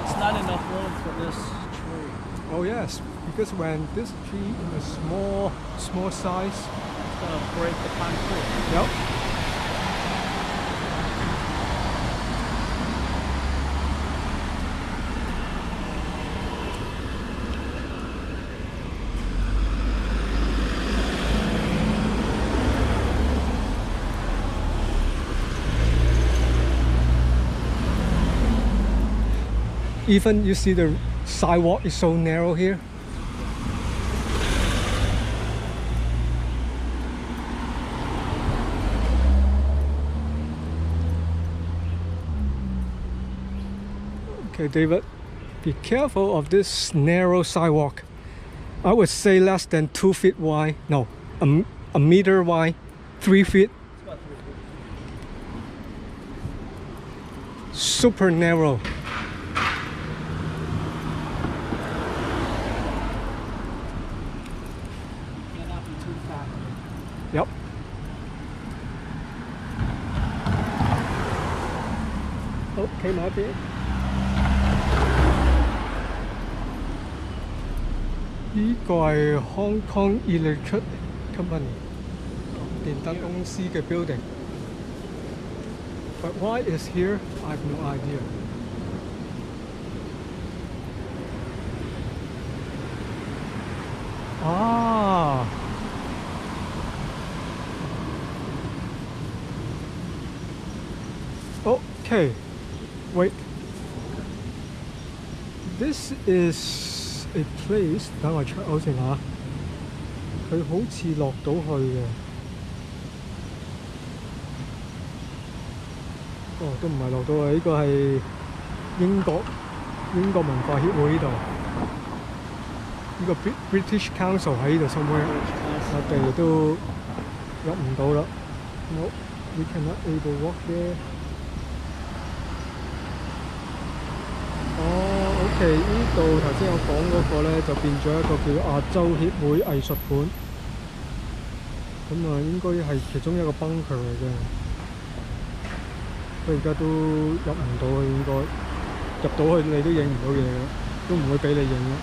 It's not enough room for this tree. Oh yes, because when this tree in a small size, It's gonna break the concrete. yep. Even you see the sidewalk is so narrow here. Okay, David, be careful of this narrow sidewalk. I would say less than 2 feet wide. No, a meter wide, 3 feet. Super narrow. 企埋一邊。呢個係 Hong Kong Electric Company 電燈公司嘅 building。But why is here? I have no idea. Ah. Okay. Wait. This is a place. 等我 check 好先嚇。佢好似落到去嘅。哦，都唔係落到去，呢個係英國文化協會呢度。呢個 British Council 喺呢度 somewhere， 我哋都入唔到啦。No, we cannot able walk there。哦 ，OK， 呢度頭先我講嗰個咧就變咗一個叫亞洲協會藝術館。咁啊，應該係其中一個 bunker 嚟嘅。佢而家都入唔到去，應該入到去你都影唔到嘢嘅，都唔會俾你影咯。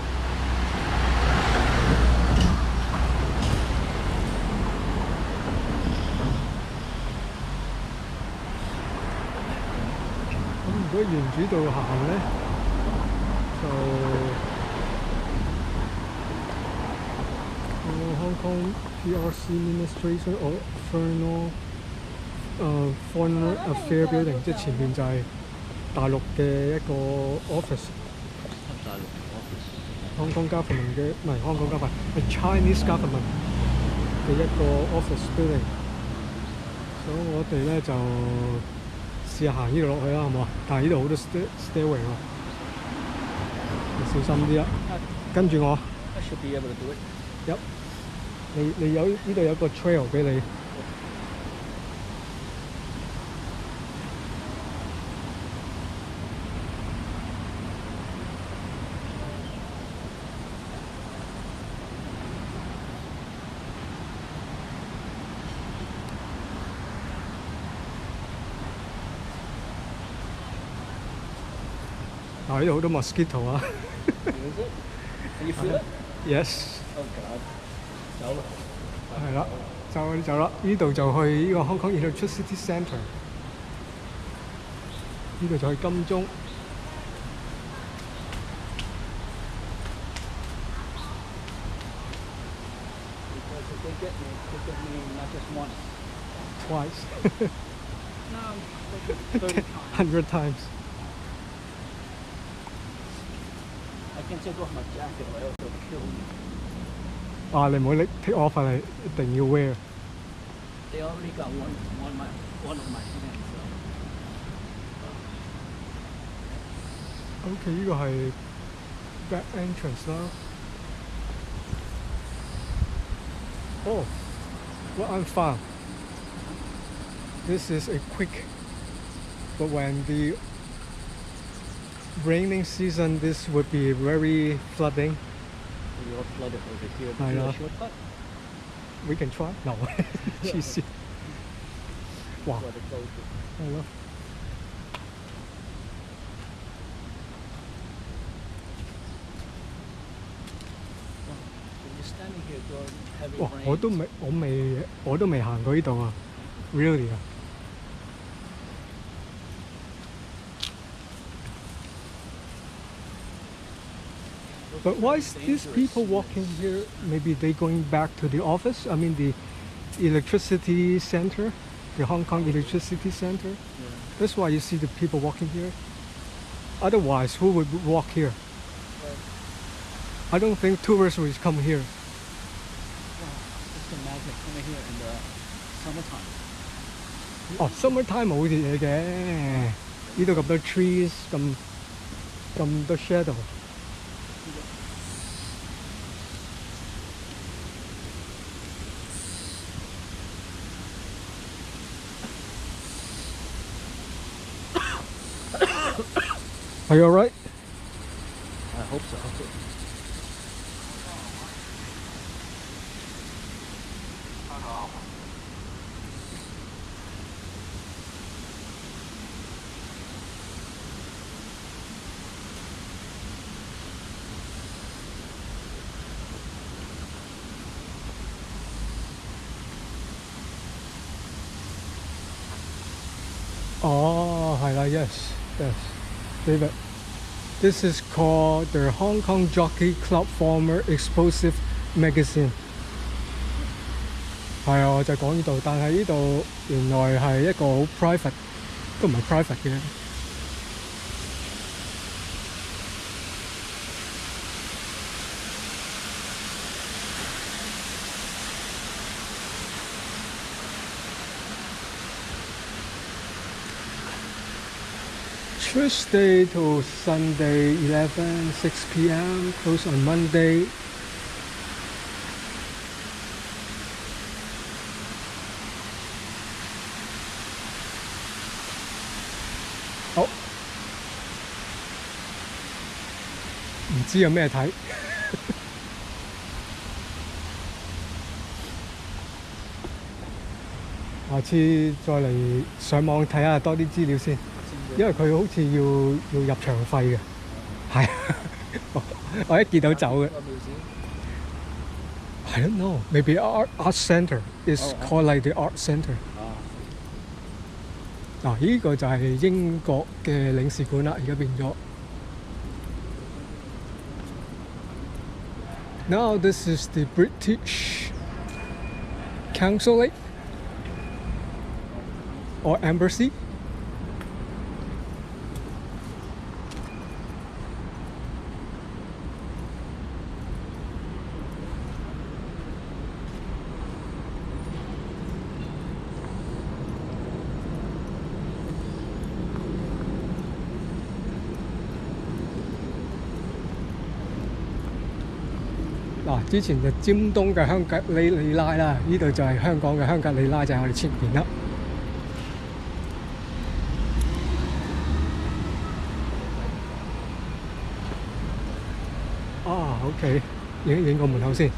咁如果沿住度行咧，就Hong Kong PRC Administration or Foreign Affairs Building， 即係前面就係大陸嘅一個 office。大陸 office。Hong Kong government 嘅唔係 Hong Kong government， 係 Chinese government 嘅一個 office building。所以我哋咧就試下行呢度落去啦，好唔好啊？但係呢度好多 stairway 喎，你小心啲啦。跟住我。I should be able to do it. Yep。你有呢度有個 trail 俾你。呢度好多 mosquito 啊！ You feel it? Yes. Oh God！ 走啦！係啦，走啦！呢度就去呢個 Hong Kong Electricity Centre。呢度就去金鐘。They get me not just once. Twice. No, 100 times. I can take off my jacket or else they'll kill me. 啊！你唔好拎 take off 啊！你一定要 wear。They already got one of my hands. OK， 呢個係 back entrance 啦。Oh, what I found. This is a quick, but when the raining season, this would be very flooding. You're flooded over here. I know. Shortcut? We can try. No， 黐線。哇！係咯。哇！我都未行過呢度啊 ，really 啊。But why is these people walking here? Maybe they going back to the office? I mean the electricity center, the Hong Kong Electricity Center. Yeah. That's why you see the people walking here. Otherwise, who would walk here? I don't think tourists would come here. Just imagine coming here in the summertime. 哦 ，summertime 冇嘢嘅，呢度咁多 trees， 咁多 shadow。Are you alright? I hope so. 哦，係啦 ，yes yes David this is called the Hong Kong Jockey Club Former Explosive Magazine 係啊，我就講呢度，但係呢度原來係一個好 private 都唔係 private 嘅。Tuesday to Sunday 6 p.m. Close on Monday. Oh. 唔知有咩睇？下次再嚟上網睇下多啲資料先。因為佢好似要入場費嘅，係我一見到走嘅。I don't know. Maybe art centre is called like the art centre. 嗱，呢個就係英國嘅領事館啦，而家變咗。Now this is the British Consulate or Embassy.嗱，之前就尖東嘅香格里拉啦，呢度就係香港嘅香格里拉，就係我哋前邊啦。啊 ，OK， 影個門口先，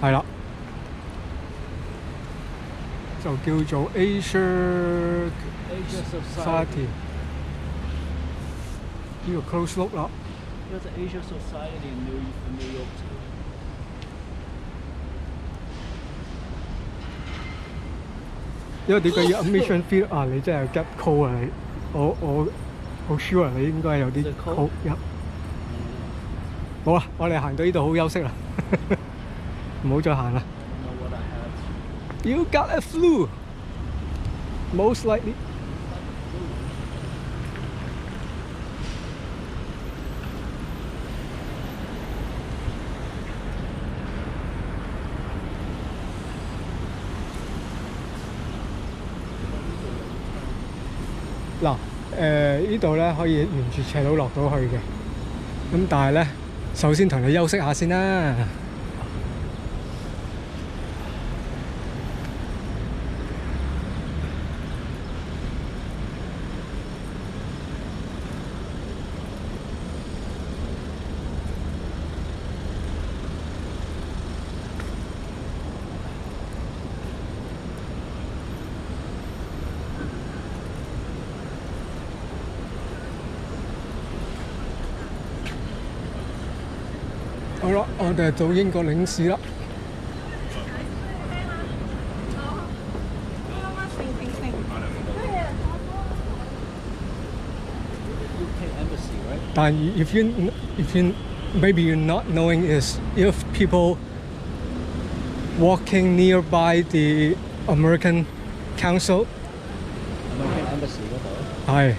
係啦，就叫做 Asia Society， 呢個 close look 啦。There's an Asia Society in New York too. 因為點解要 admission fee 啊？你真係有 gap code 啊！你我好 sure 你應該係有啲 code 入。好啦，我哋行到呢度好休息啦，唔好再行啦。You got a flu, most likely. 嗱，呢度咧可以沿住斜路落到去嘅，咁但係咧，首先同你休息下先啦。好啦，我哋到英國領事啦。但if you maybe you're not knowing is if people walking nearby the American Consul。American Embassy 嗰度。係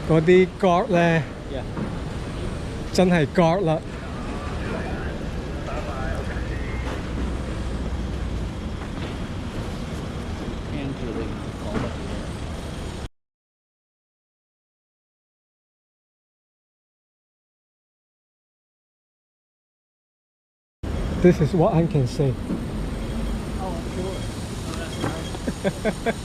嗰啲 guard 咧，真係 guard 啦。This is what I can say. Oh, sure. Oh, that's nice.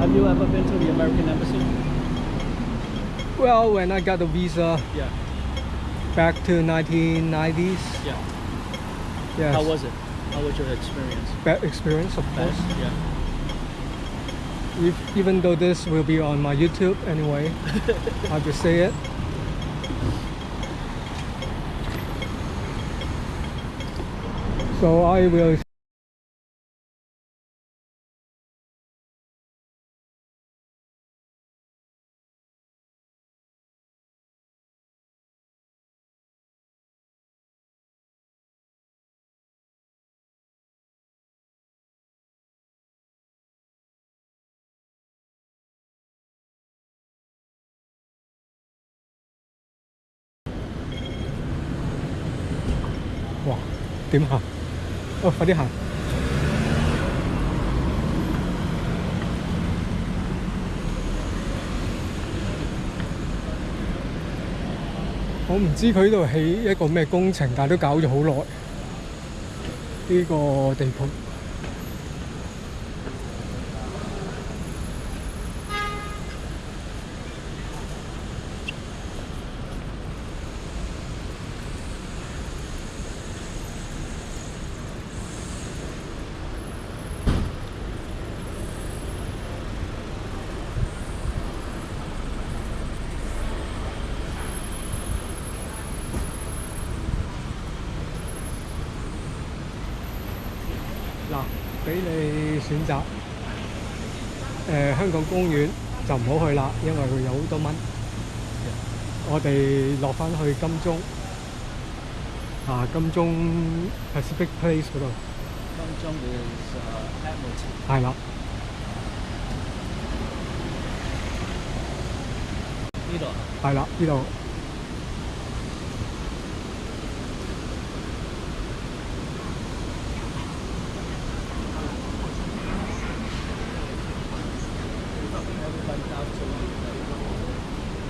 Have you ever been to the American Embassy? Well, when I got the visa back to 1990s. Yeah. Yes. How was it? How was your experience? Bad experience, of course. Yeah. Even though this will be on my YouTube anyway, I'll just say it. So I will. Wow, 點行？哦，快啲行！我唔知佢呢度起一個咩工程，但係都搞咗好耐。呢個地盤。嗱，俾你選擇，香港公園就唔好去啦，因為會有好多蚊。我哋落翻去金鐘，金鐘 Pacific Place 嗰度。金鐘is Admiralty。係啦。呢度。係啦，呢度。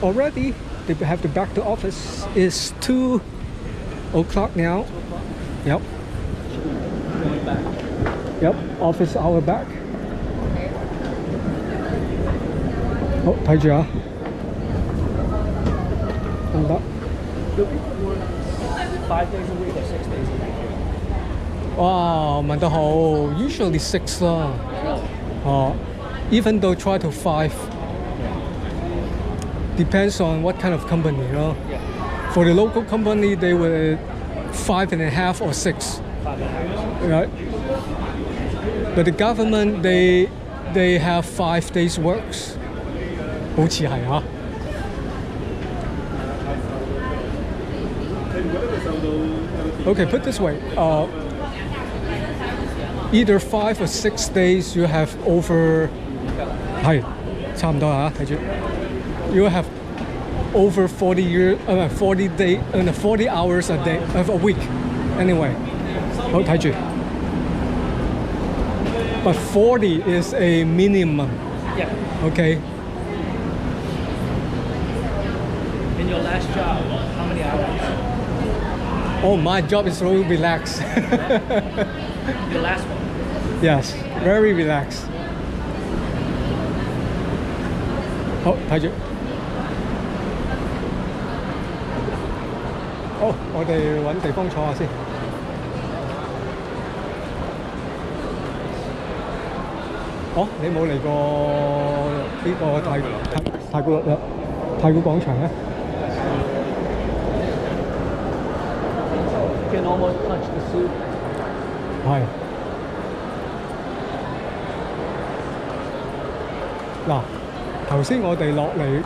Already, they have to back to office. It's 2 o'clock now. Yep. Going back. Yep. Office hour back. 好，睇住啊。得唔得？ 5 days a week or 6 days a week? 哇，問得好。Usually 6啦。哦，even though try to 5. Depends on what kind of company, you know. Yeah. For the local company, they were 5.5 or 6. 5.5. Right. But the government, they have 5 days works. 好似係啊。Okay, put this way. Either 5 or 6 days, you have over. 係，差唔多啊，睇住。You have over 40 hours a day of a week. Anyway, 好睇住。But 40 is a minimum. Yeah. Okay. In your last job, how many hours? Oh, my job is so relaxed. Your last one? Yes, very relaxed. 好睇住。好，我哋揾地方坐下先。哦，你冇嚟過呢個太古廣場咩？ You can almost touch the sea. 係。嗱，頭先我哋落嚟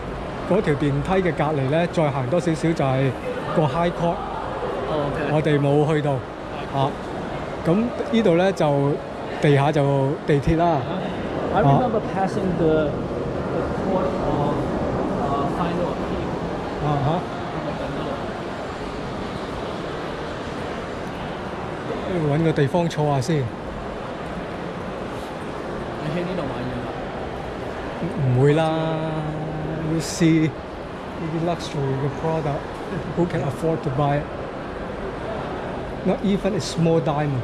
嗰條電梯嘅隔離咧，再行多少少就係個 High Court。我哋冇去到啊。咁呢度咧就地下就地鐵啦。I remember passing the court of final appeal. 揾個地方坐下先。你喺呢度買嘢啦？唔會啦。You see 呢啲 luxury 嘅 product, who can afford to buy it? Not even a small diamond.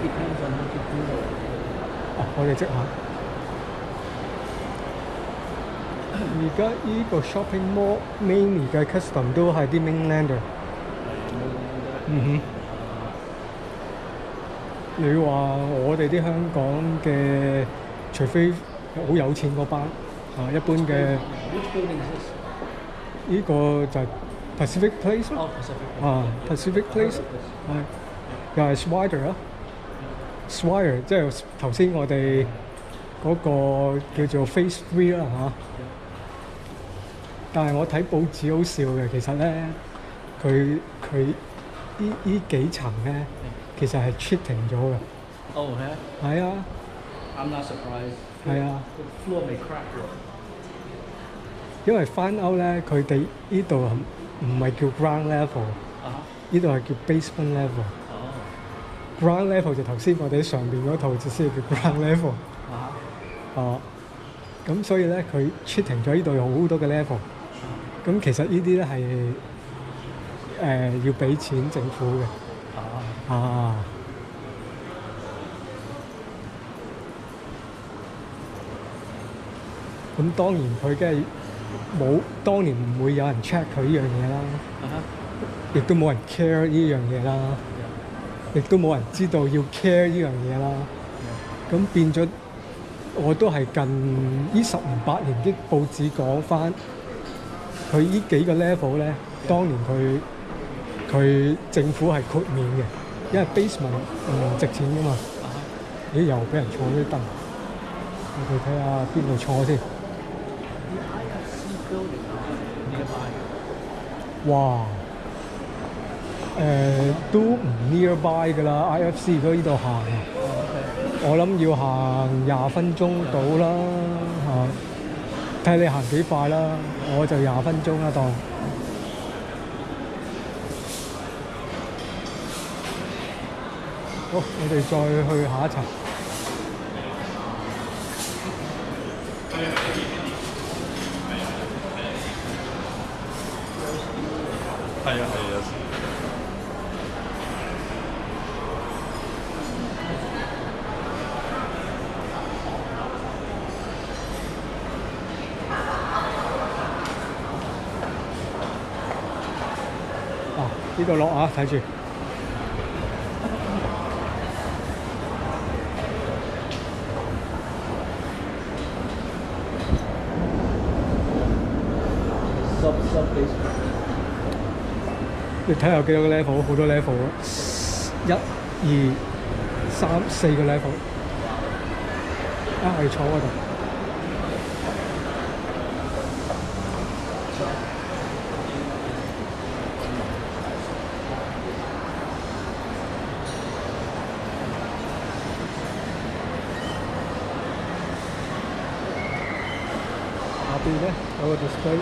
Depends on what you do. 我哋即下。而家依個 shopping mall mainly 嘅 custom 都係啲 mainlander。你話我哋啲香港嘅，除非好有錢嗰班一般嘅。Which building is this? 呢個就係 Pacific Place 咯。Pacific Place 係又係 Swire 咯。Swire 即係頭先我哋嗰個叫做 Phase 3啦嚇。但係我睇報紙好笑嘅，其實咧佢呢幾層咧，其實係 cheating 咗嘅。Oh, yeah? 係啊。I'm not surprised. 係啊。The floor may crack. 因為翻歐咧，佢哋呢度唔係叫 ground level， 呢度係叫 basement level。Ground level 就頭先我哋喺上邊嗰套就先係叫 ground level。咁所以咧佢 cheating 咗呢度有好多嘅 level。咁其實呢啲咧係要俾錢政府嘅。咁當然佢梗係當年唔會有人 check 佢呢樣嘢啦，亦都冇人 care 呢樣嘢啦，亦都冇人知道要 care 呢樣嘢啦。咁變咗我都係近呢10年8年啲報紙講翻。佢呢幾個 level 咧，當年佢政府係豁免嘅，因為 basement 唔值錢噶嘛。咦，又俾人坐啲凳，我哋睇下邊度坐先。哇！都唔 nearby 噶啦 ，IFC 如果呢度行，我諗要行20分鐘到啦嚇。睇你行幾快啦，我就20分鐘啦當。好，我哋再去下一層。係啊。呢度落啊，睇住。你睇下有幾多個 level， 好多 level 啊！1、2、3、4個 level。我哋坐嗰度。下邊咧有個 display， 唔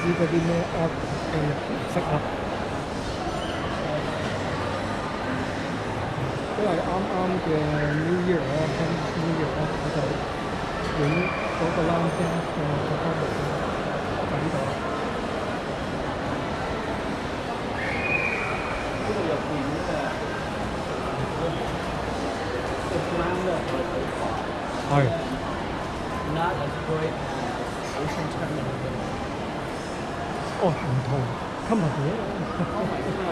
知嗰啲咩 app 唔識啊。因為啱嘅 New Year 啦 ，Chinese New Year 啦，我就影嗰個 Lun Fat 嘅拍攝喺呢度。呢度入邊咧個 ground 咧係好快。係。Not as great as Ocean Terminal。哦，唔同，今日嘅。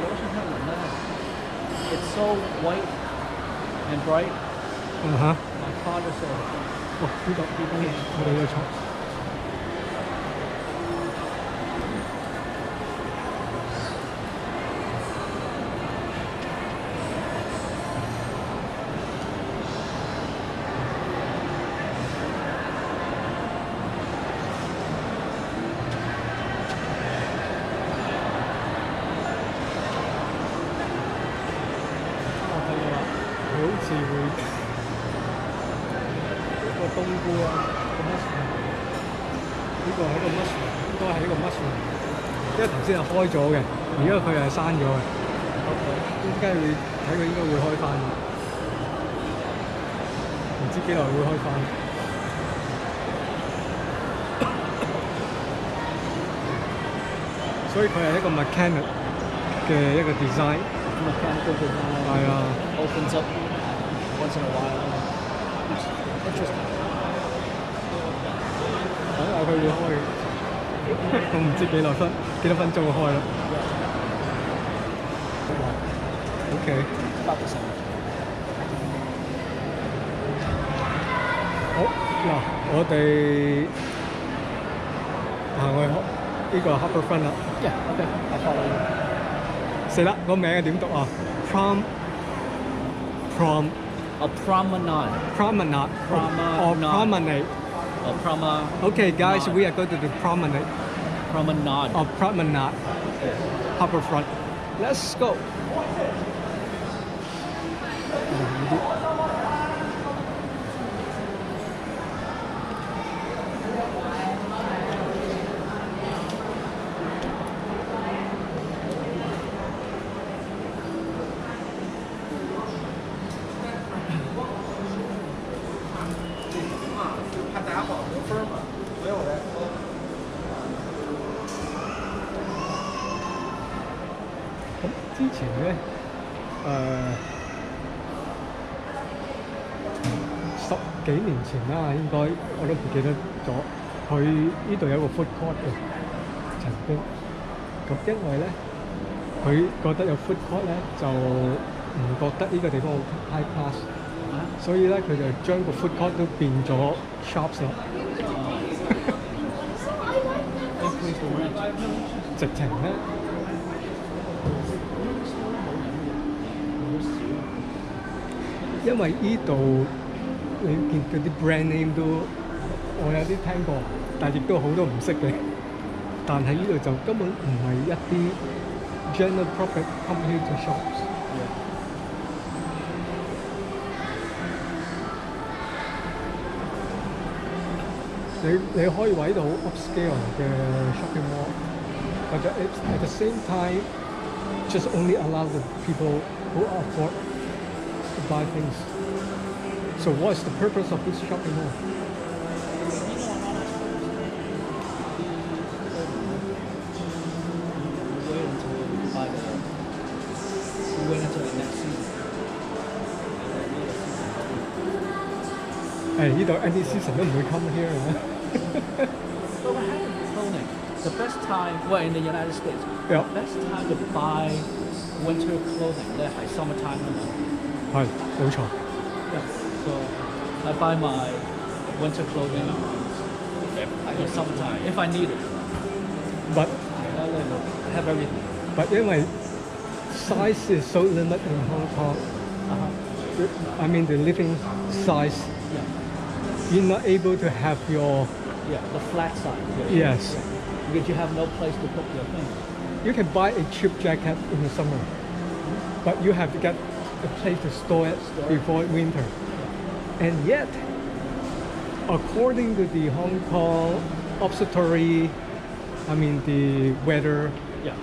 Ocean Terminal 咧 ，it's so white and bright。My father said。哦，呢度我哋要坐。好似會個冬菇啊，個 mushroom， 呢個係一個 mushroom， 應該係一個 mushroom， 因為頭先係開咗嘅，而家佢係閂咗嘅。應該會睇佢應該會開翻，唔知幾耐會開翻。所以佢係一個 mechanic 嘅一個 design。Mechanical design。係啊。Opens up once in a while. Interesting. 等下佢會開嘅，我唔知幾多分鐘會開啦。OK。好嗱，我哋行去呢個 Harbourfront 啦。Yeah, okay, I follow you. 死啦，個名係點讀啊？Prom A promenade. promenade or promenade. Okay, guys, we are going to the promenade Promenade. or promenade Harbourfront. Let's go. 之前咧，10幾年前啦，應該我都唔記得咗。佢呢度有個 food court 嘅，曾經。咁因為咧，佢覺得有 food court 咧，就唔覺得呢個地方好 high class，所以咧佢就將個 food court 都變咗 shops 啦。直情咧。因為呢度你見嗰啲 brand name 都我有啲聽過，但係亦都好多唔識嘅。但係呢度就根本唔係一啲 general profit computer shops。你可以揾到好 upscale 嘅 shopping mall，but at the same time just only allow the people who afford to buy things. So what's the purpose of this shopping mall? Wait until the next season. 呢度 any season 都唔會 come here 啊。But what happened with clothing? The best time, well, in the United States, Yeah. the best time to buy winter clothing 咧係 summertime 啊嘛。係，冇錯。Yeah. So I buy my winter clothing in summertime if I need it. But I have everything. but 因為 size is so limited in Hong Kong. I mean the living size. Yeah. You're not able to have your Yeah, the flat side. yes. Because you have no place to put your things. You can buy a cheap jacket in the summer, but you have to get a place to store it before winter. And yet, according to the Hong Kong observatory, I mean the weather Yeah.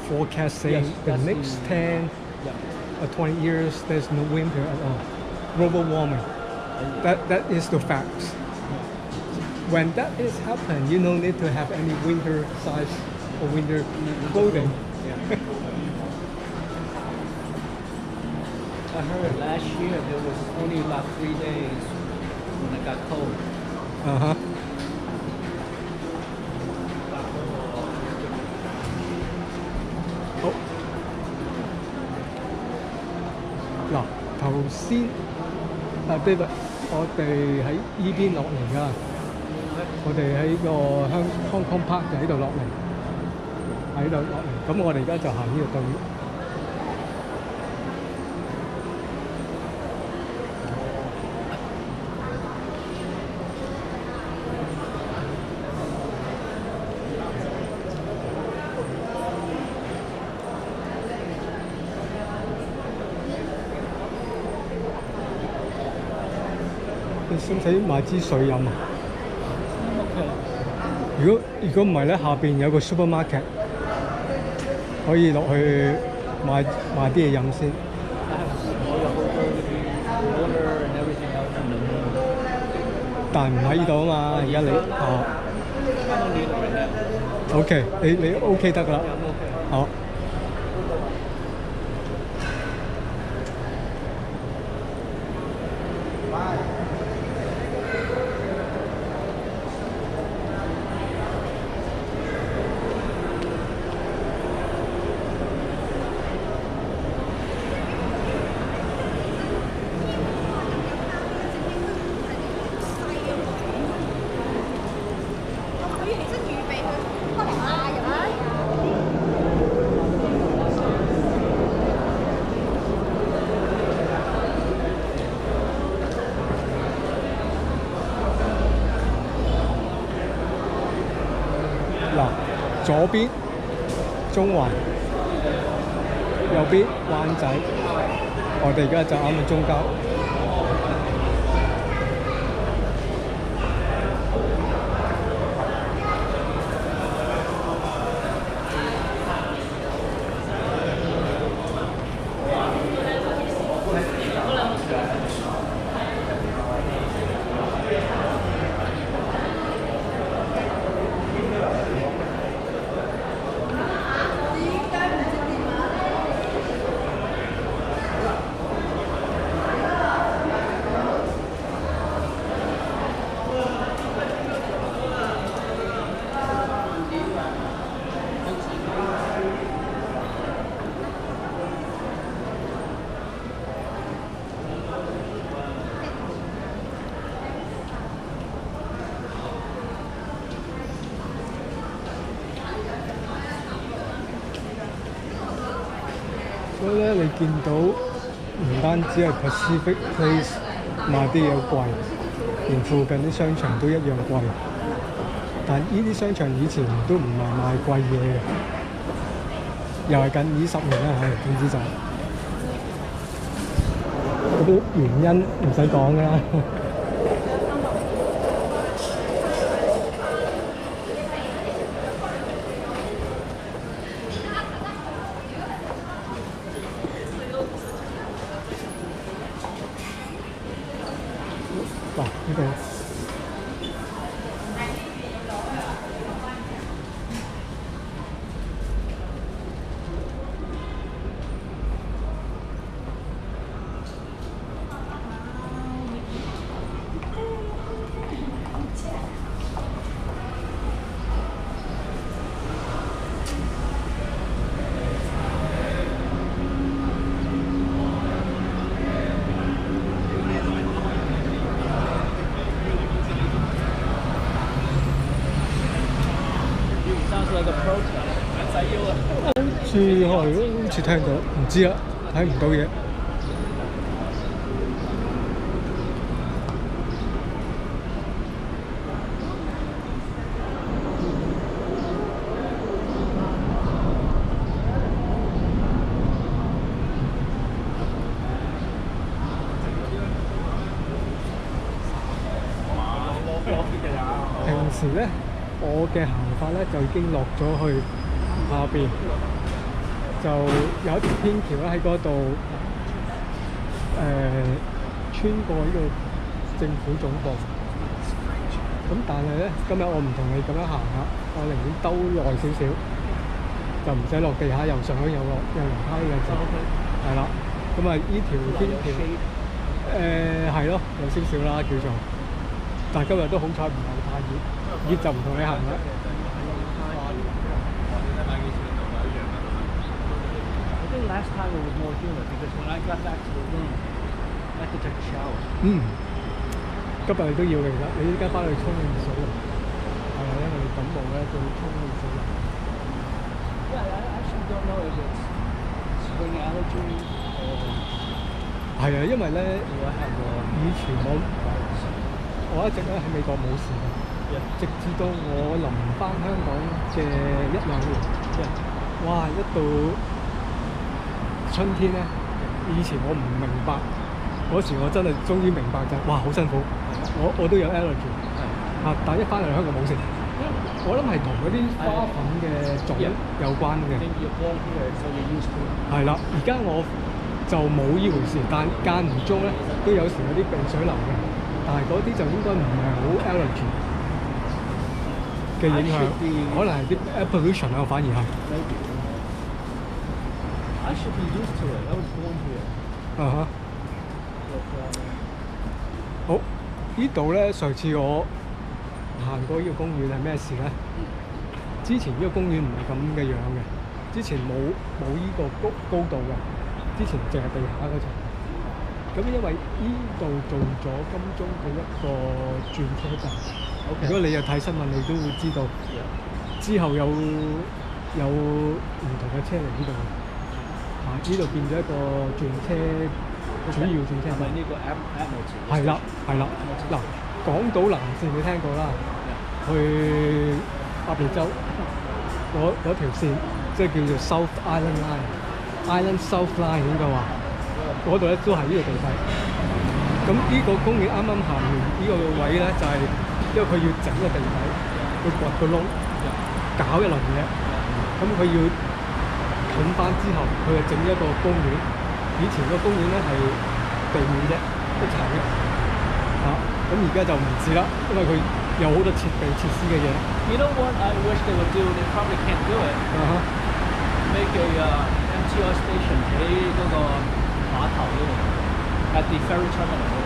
forecasting, Yes, the that's next the- 10 Yeah. or 20 years, there's no winter at all. Global warming. That is the facts. When that is happening, you don't need to have any winter size or winter clothing. I heard last year there was only about 3 days when it got cold. Uh-huh. 好。嗱，頭先David，我哋喺依邊落嚟㗎。我哋喺個Hongkong Park 就喺度落嚟，喺度落嚟。咁我哋而家就行呢個對面。你使唔使買支水飲啊？如果唔係咧，下邊有個 supermarket，可以落去買啲嘢飲先。但唔喺呢度啊嘛，而家你OK， 你 OK 得㗎啦。好。佢其實預備去幫你買入左邊中環，右邊灣仔，我哋而家就啱喺中間。所以咧，你見到唔單止係 Pacific Place 買啲嘢貴，連附近啲商場都一樣貴。但呢啲商場以前都唔係賣貴嘢嘅，又係近呢10年啦，總之就嗰啲原因唔使講啦。嗱，呢度好似聽到，唔知啊，睇唔到嘢。平時咧，我嘅行法咧就已經落咗去下邊。就有一條天橋咧喺嗰度，穿過呢個政府總部。咁但係咧，今日我唔同你咁樣行啦，我寧願兜耐少少，就唔使落地下又上又落又樓梯嘅就係啦。咁啊，呢條天橋係咯，有少少啦叫做，但係今日都好彩唔係太熱，熱就唔同你行啦。Last time it was more humid because when I got back to the room, I had to take a shower. 今日你都要嚟啦，你依家翻去沖熱水啦。係啊，因為你感冒咧，就要沖熱水啦。Yeah, I actually don't know if it's spring allergy or. 係啊，因為咧，以前我一直咧喺美國冇事嘅，直至到我臨翻香港嘅1-2年，哇！一到春天咧，以前我唔明白，嗰時我真係終於明白就係，哇！好辛苦，我都有 allergy， 但一翻嚟香港冇事。我諗係同嗰啲花粉嘅種有關嘅。係啦，而家我就冇呢回事，但間唔中咧都有時有啲鼻水流嘅，但係嗰啲就應該唔係好 allergy 嘅影響，可能係啲 air pollution 啊，反而係。I should be used to it. I was born here. 好，呢度咧上次我行過呢個公園係咩事咧？之前呢個公園唔係咁嘅樣嘅，之前冇呢個高度嘅，之前淨係地下嗰層。咁因為呢度做咗金鐘嘅一個轉車站。如果你有睇新聞，你都會知道，之後有唔同嘅車嚟呢度。呢度變咗一個轉車，主要轉車站。係咪呢個 Admiralty？ 係啦，係啦。嗱，港島南線你聽過啦，去鴨脷洲。嗰條線，即係叫做 South Island Line、Island South Line 應該話，嗰度咧都係呢個地底。咁呢個公園啱啱行完呢個位咧，就係因為佢要整個地底，佢掘個窿，搞一輪嘢。咁佢要近翻之後，佢就整一個公園。以前個公園咧係地面啫，一層嘅。咁而家就唔似啦，因為佢有好多設施嘅嘢。You know what I wish they would do? They probably can't do it. Make a MTR station 喺嗰個碼頭嗰度 ，at the ferry terminal 嗰度。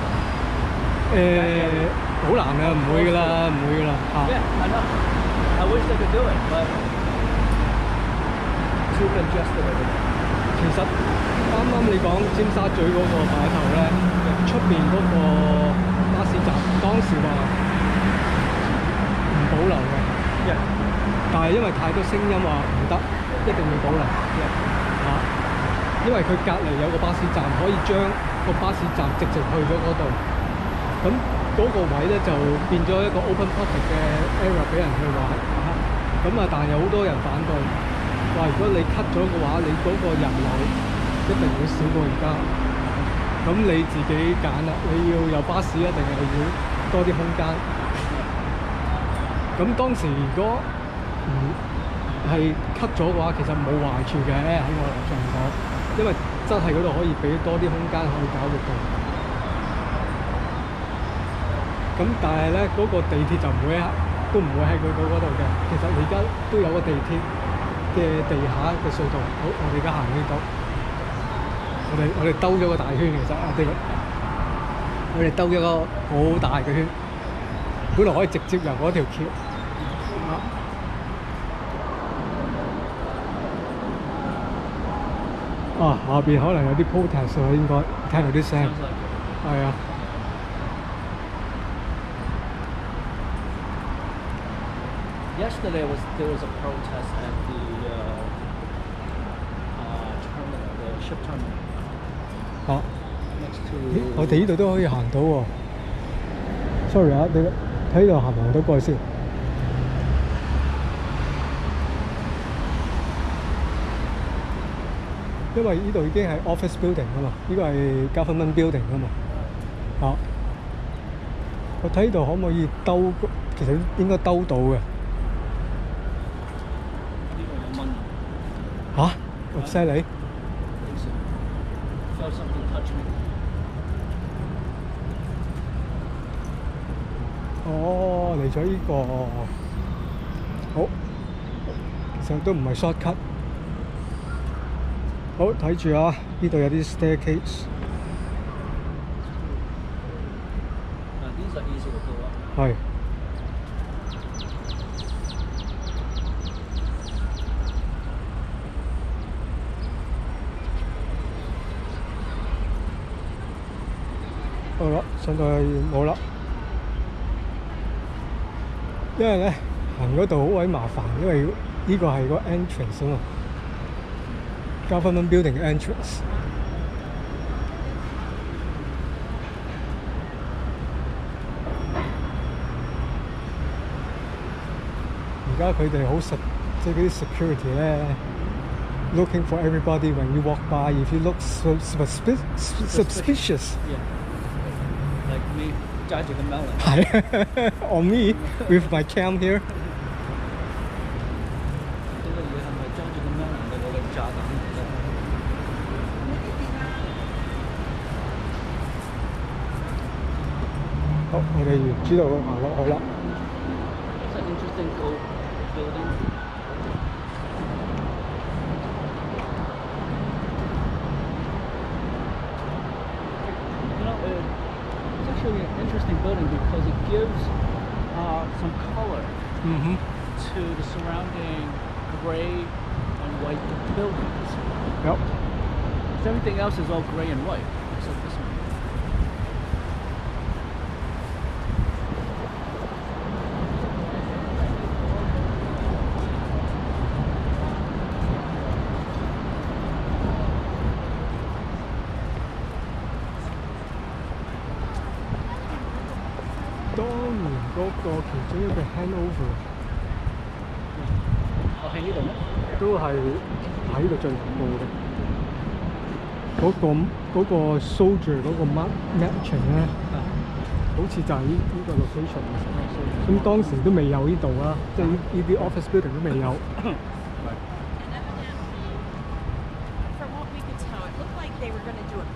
好難啊，唔會㗎啦，唔會㗎啦。Yeah, I know. I wish they could do it, but too congested over there. 其實啱啱你講尖沙咀嗰個碼頭咧，出邊嗰個巴士站當時話唔保留嘅，但係因為太多聲音話唔得，一定要保留。因為佢隔離有個巴士站，可以將個巴士站直接去咗嗰度。咁嗰個位咧就變咗一個 open public 嘅 area 俾人去玩。但係有好多人反對，話如果你 cut 咗嘅話，你嗰個人流一定會少過而家。咁你自己揀啦，你要有巴士啊，定係要多啲空間？咁當時如果唔係 cut 咗嘅話，其實冇壞處嘅喺我立場講，因為真係嗰度可以俾多啲空間可以搞活動。咁但係咧，嗰個地鐵就都唔會喺佢嗰度嘅。其實你而家都有個地鐵嘅地下嘅隧道。好，我哋而家行呢度。我哋兜咗個大圈，其實我哋兜咗個好大嘅圈，本來可以直接由嗰條橋。下邊可能有啲 protest 喎，應該聽到啲聲。係啊。Yesterday there was a protest at the terminal, the ship terminal. 我哋呢度都可以行到喎。Sorry 啊，你睇呢度行唔行到過去先？因為呢度已經係 office building 啊嘛，呢個係 government building 啊嘛。我睇呢度可唔可以兜？其實應該兜到嘅。咁犀利！嚟咗呢個，好，其實都唔係 shortcut。好，睇住啊！呢度有啲 staircase。係。好啦，上到去冇啦。因為咧行嗰度好鬼麻煩，因為呢個係個 entrance 啊嘛，Government Building 嘅 entrance。而家佢哋好即係嗰啲 security 咧 ，looking for everybody when you walk by. If you look suspicious. Like me judging a melon. 係，or me with my cam here. 呢個嘢係咪揸住個 melon 嘅嗰個炸彈嚟嘅？好，我哋沿住度行落去啦。It's an interesting old building. An interesting building because it gives some color to the surrounding gray and white buildings. Yep. Because everything else is all gray and white except this one. 當年嗰個其中一個 handover。我喺呢度咩？都係喺呢度最高嘅。嗰個 soldier 嗰個 matching 咧，好似就係呢個 location。咁當時都未有呢度啦，即係呢啲 office building 都未有。From what we could tell, it looked like they were going to do it.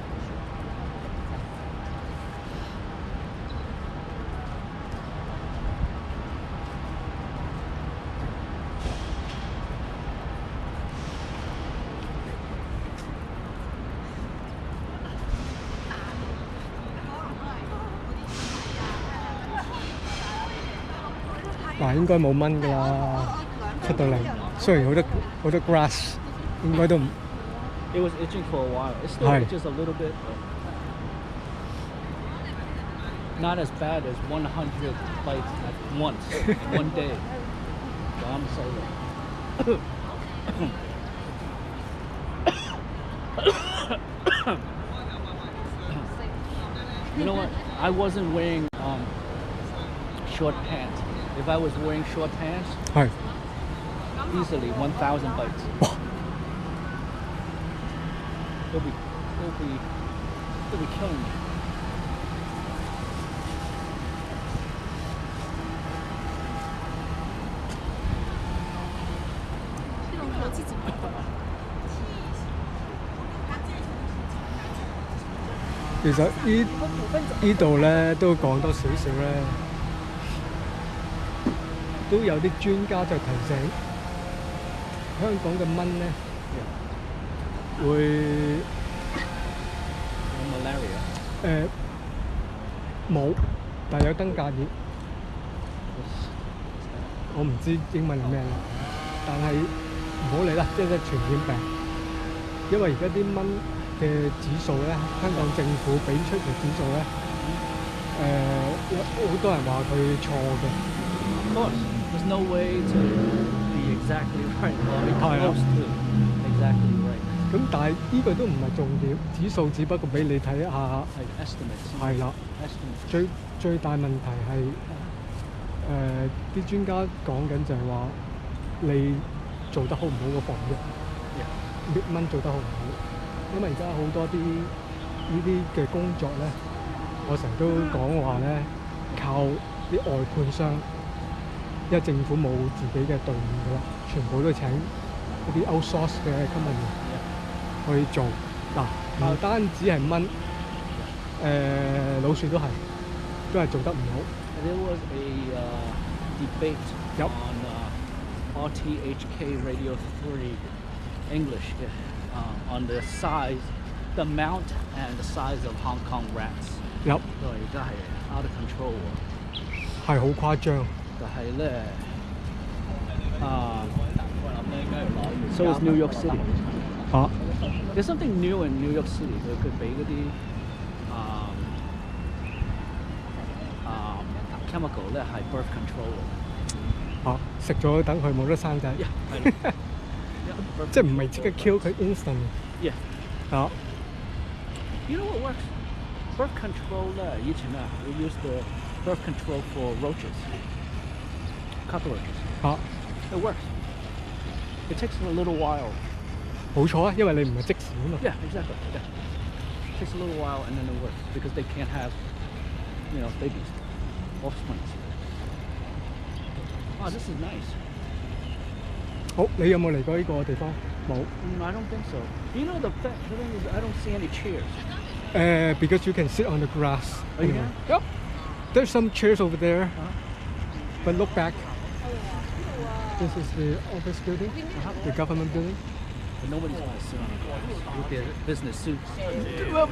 嗱，應該冇蚊㗎啦，出到嚟。雖然好多 grass， 應該都唔。It was itching for a while. It's still just a little bit, but not as bad as 100 bites at once, one day. So I'm sorry. You know what? I wasn't wearing short pants. If I was wearing short pants, easily 1,000 bites. They'll be killing me.其實呢度咧都講多少少咧，都有啲專家就提醒香港嘅蚊咧會malaria 冇，但係有登革熱。我唔知英文係咩啦，但係唔好理啦，即係傳染病。因為而家啲蚊嘅指數咧，香港政府俾出嘅指數咧，好多人話佢錯嘅。Of course, there's no way to be exactly right. Well, close to exactly right. 咁但係呢個都唔係重點，指數只不過俾你睇下。係 estimates。係啦。最大問題係啲專家講緊就係話你做得好唔好個防疫，滅蚊做得好唔好？因為而家好多啲呢啲嘅工作咧，我成日都講話咧，靠啲外判商，因為政府冇自己嘅隊伍㗎啦，全部都請嗰啲 outsource 嘅 company 去做。嗱，唔單止係蚊，老鼠都係做得唔好。There was a debate on RTHK Radio 3 English on the size, the amount and the size of Hong Kong rats. 有。而家係 out of control 喎。係好誇張。但係咧，so is New York City. There's something new in New York City. 佢俾嗰啲chemical 咧係 birth control 食咗等佢冇得生仔。即係唔係即刻 kill 佢 instant。You know what works? Birth control 咧，以前啊 we use the birth control for roaches, cockroaches. It works. It takes a little while. 冇錯啊，因為你唔係即時啊嘛。Yeah, exactly. Yeah. It takes a little while and then it works because they can't have, babies, offspring. Wow, this is nice. 好，你有冇嚟過呢個地方？冇。I don't think so. You know the thing is, I don't see any chairs. Because you can sit on the grass. Oh, you can? Yep. There's some chairs over there. But look back. This is the office building, the government building. But nobody's going to sit on the grass with their business suits. Well,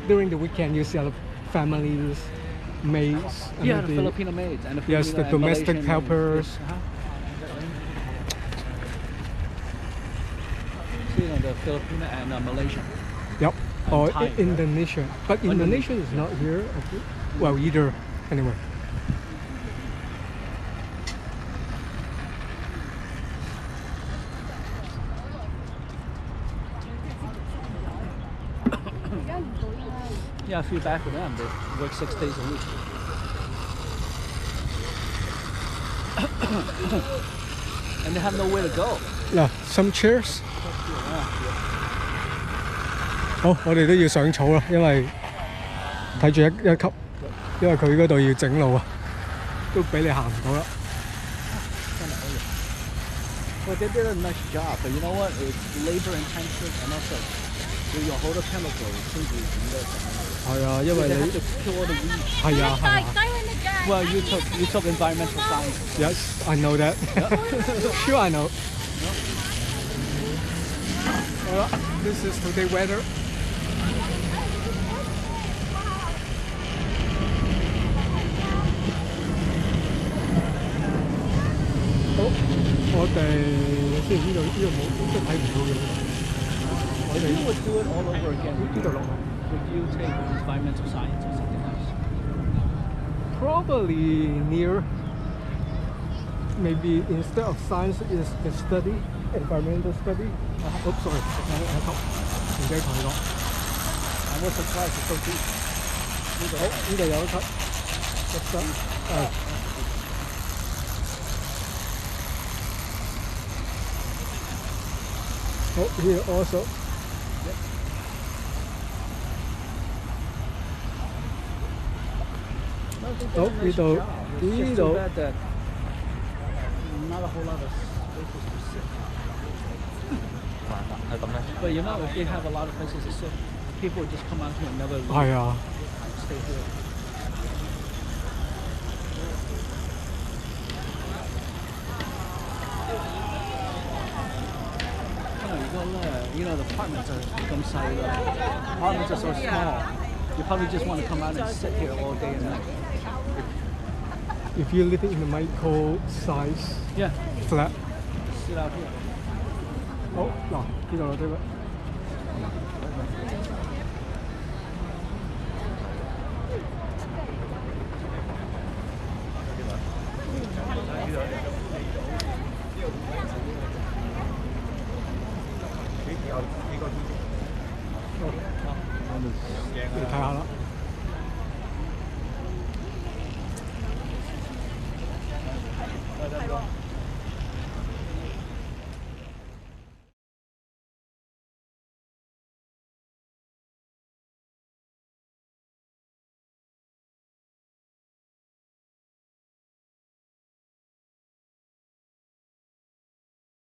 during the weekend, you see a lot of families, maids. Yeah, the Filipino maids and the Filipino yes, the domestic Malaysian helpers. The Filipino and Malaysian. Yep. Or Thai, Indonesia. But Indonesia is not here. Okay. Well, either. Anyway. Yeah, I feel bad for them. They work 6 days a week. and they have nowhere to go. Now, some chairs. 好，我哋都要上草啦，因為睇住一級，因為佢嗰度要整路啊，都俾你行唔到啦。Well, they did a nice job, but you know what? It's labor intensive and also your whole chemical因為 they 你 have to kill all the weeds. 係啊係啊。Well, you took environmental science. Yes, I know that. Sure, I know. Well, this is today weather. 好，我哋雖然呢度冇，即係睇唔到嘅。我哋 You would do it all over again. 呢度落嚟。Would you take environmental science or something else? Probably near. Maybe instead of science is the study, environmental study. Oops, sorry. 唔記得同你講。I was surprised it's so deep. 好，呢度有一級。好，here also. 好，呢度 Not a whole lot of places to sit. But you know, if they have a lot of places to sit, people would just come out here and never leave. 係啊。Stay here. You know, the apartments are become apartments are so small. You probably just want to come out and sit here all day and night. If you live in a micro size Yeah, flat. sit out here. 好，嗱，呢度啦，對唔對？你睇下啦。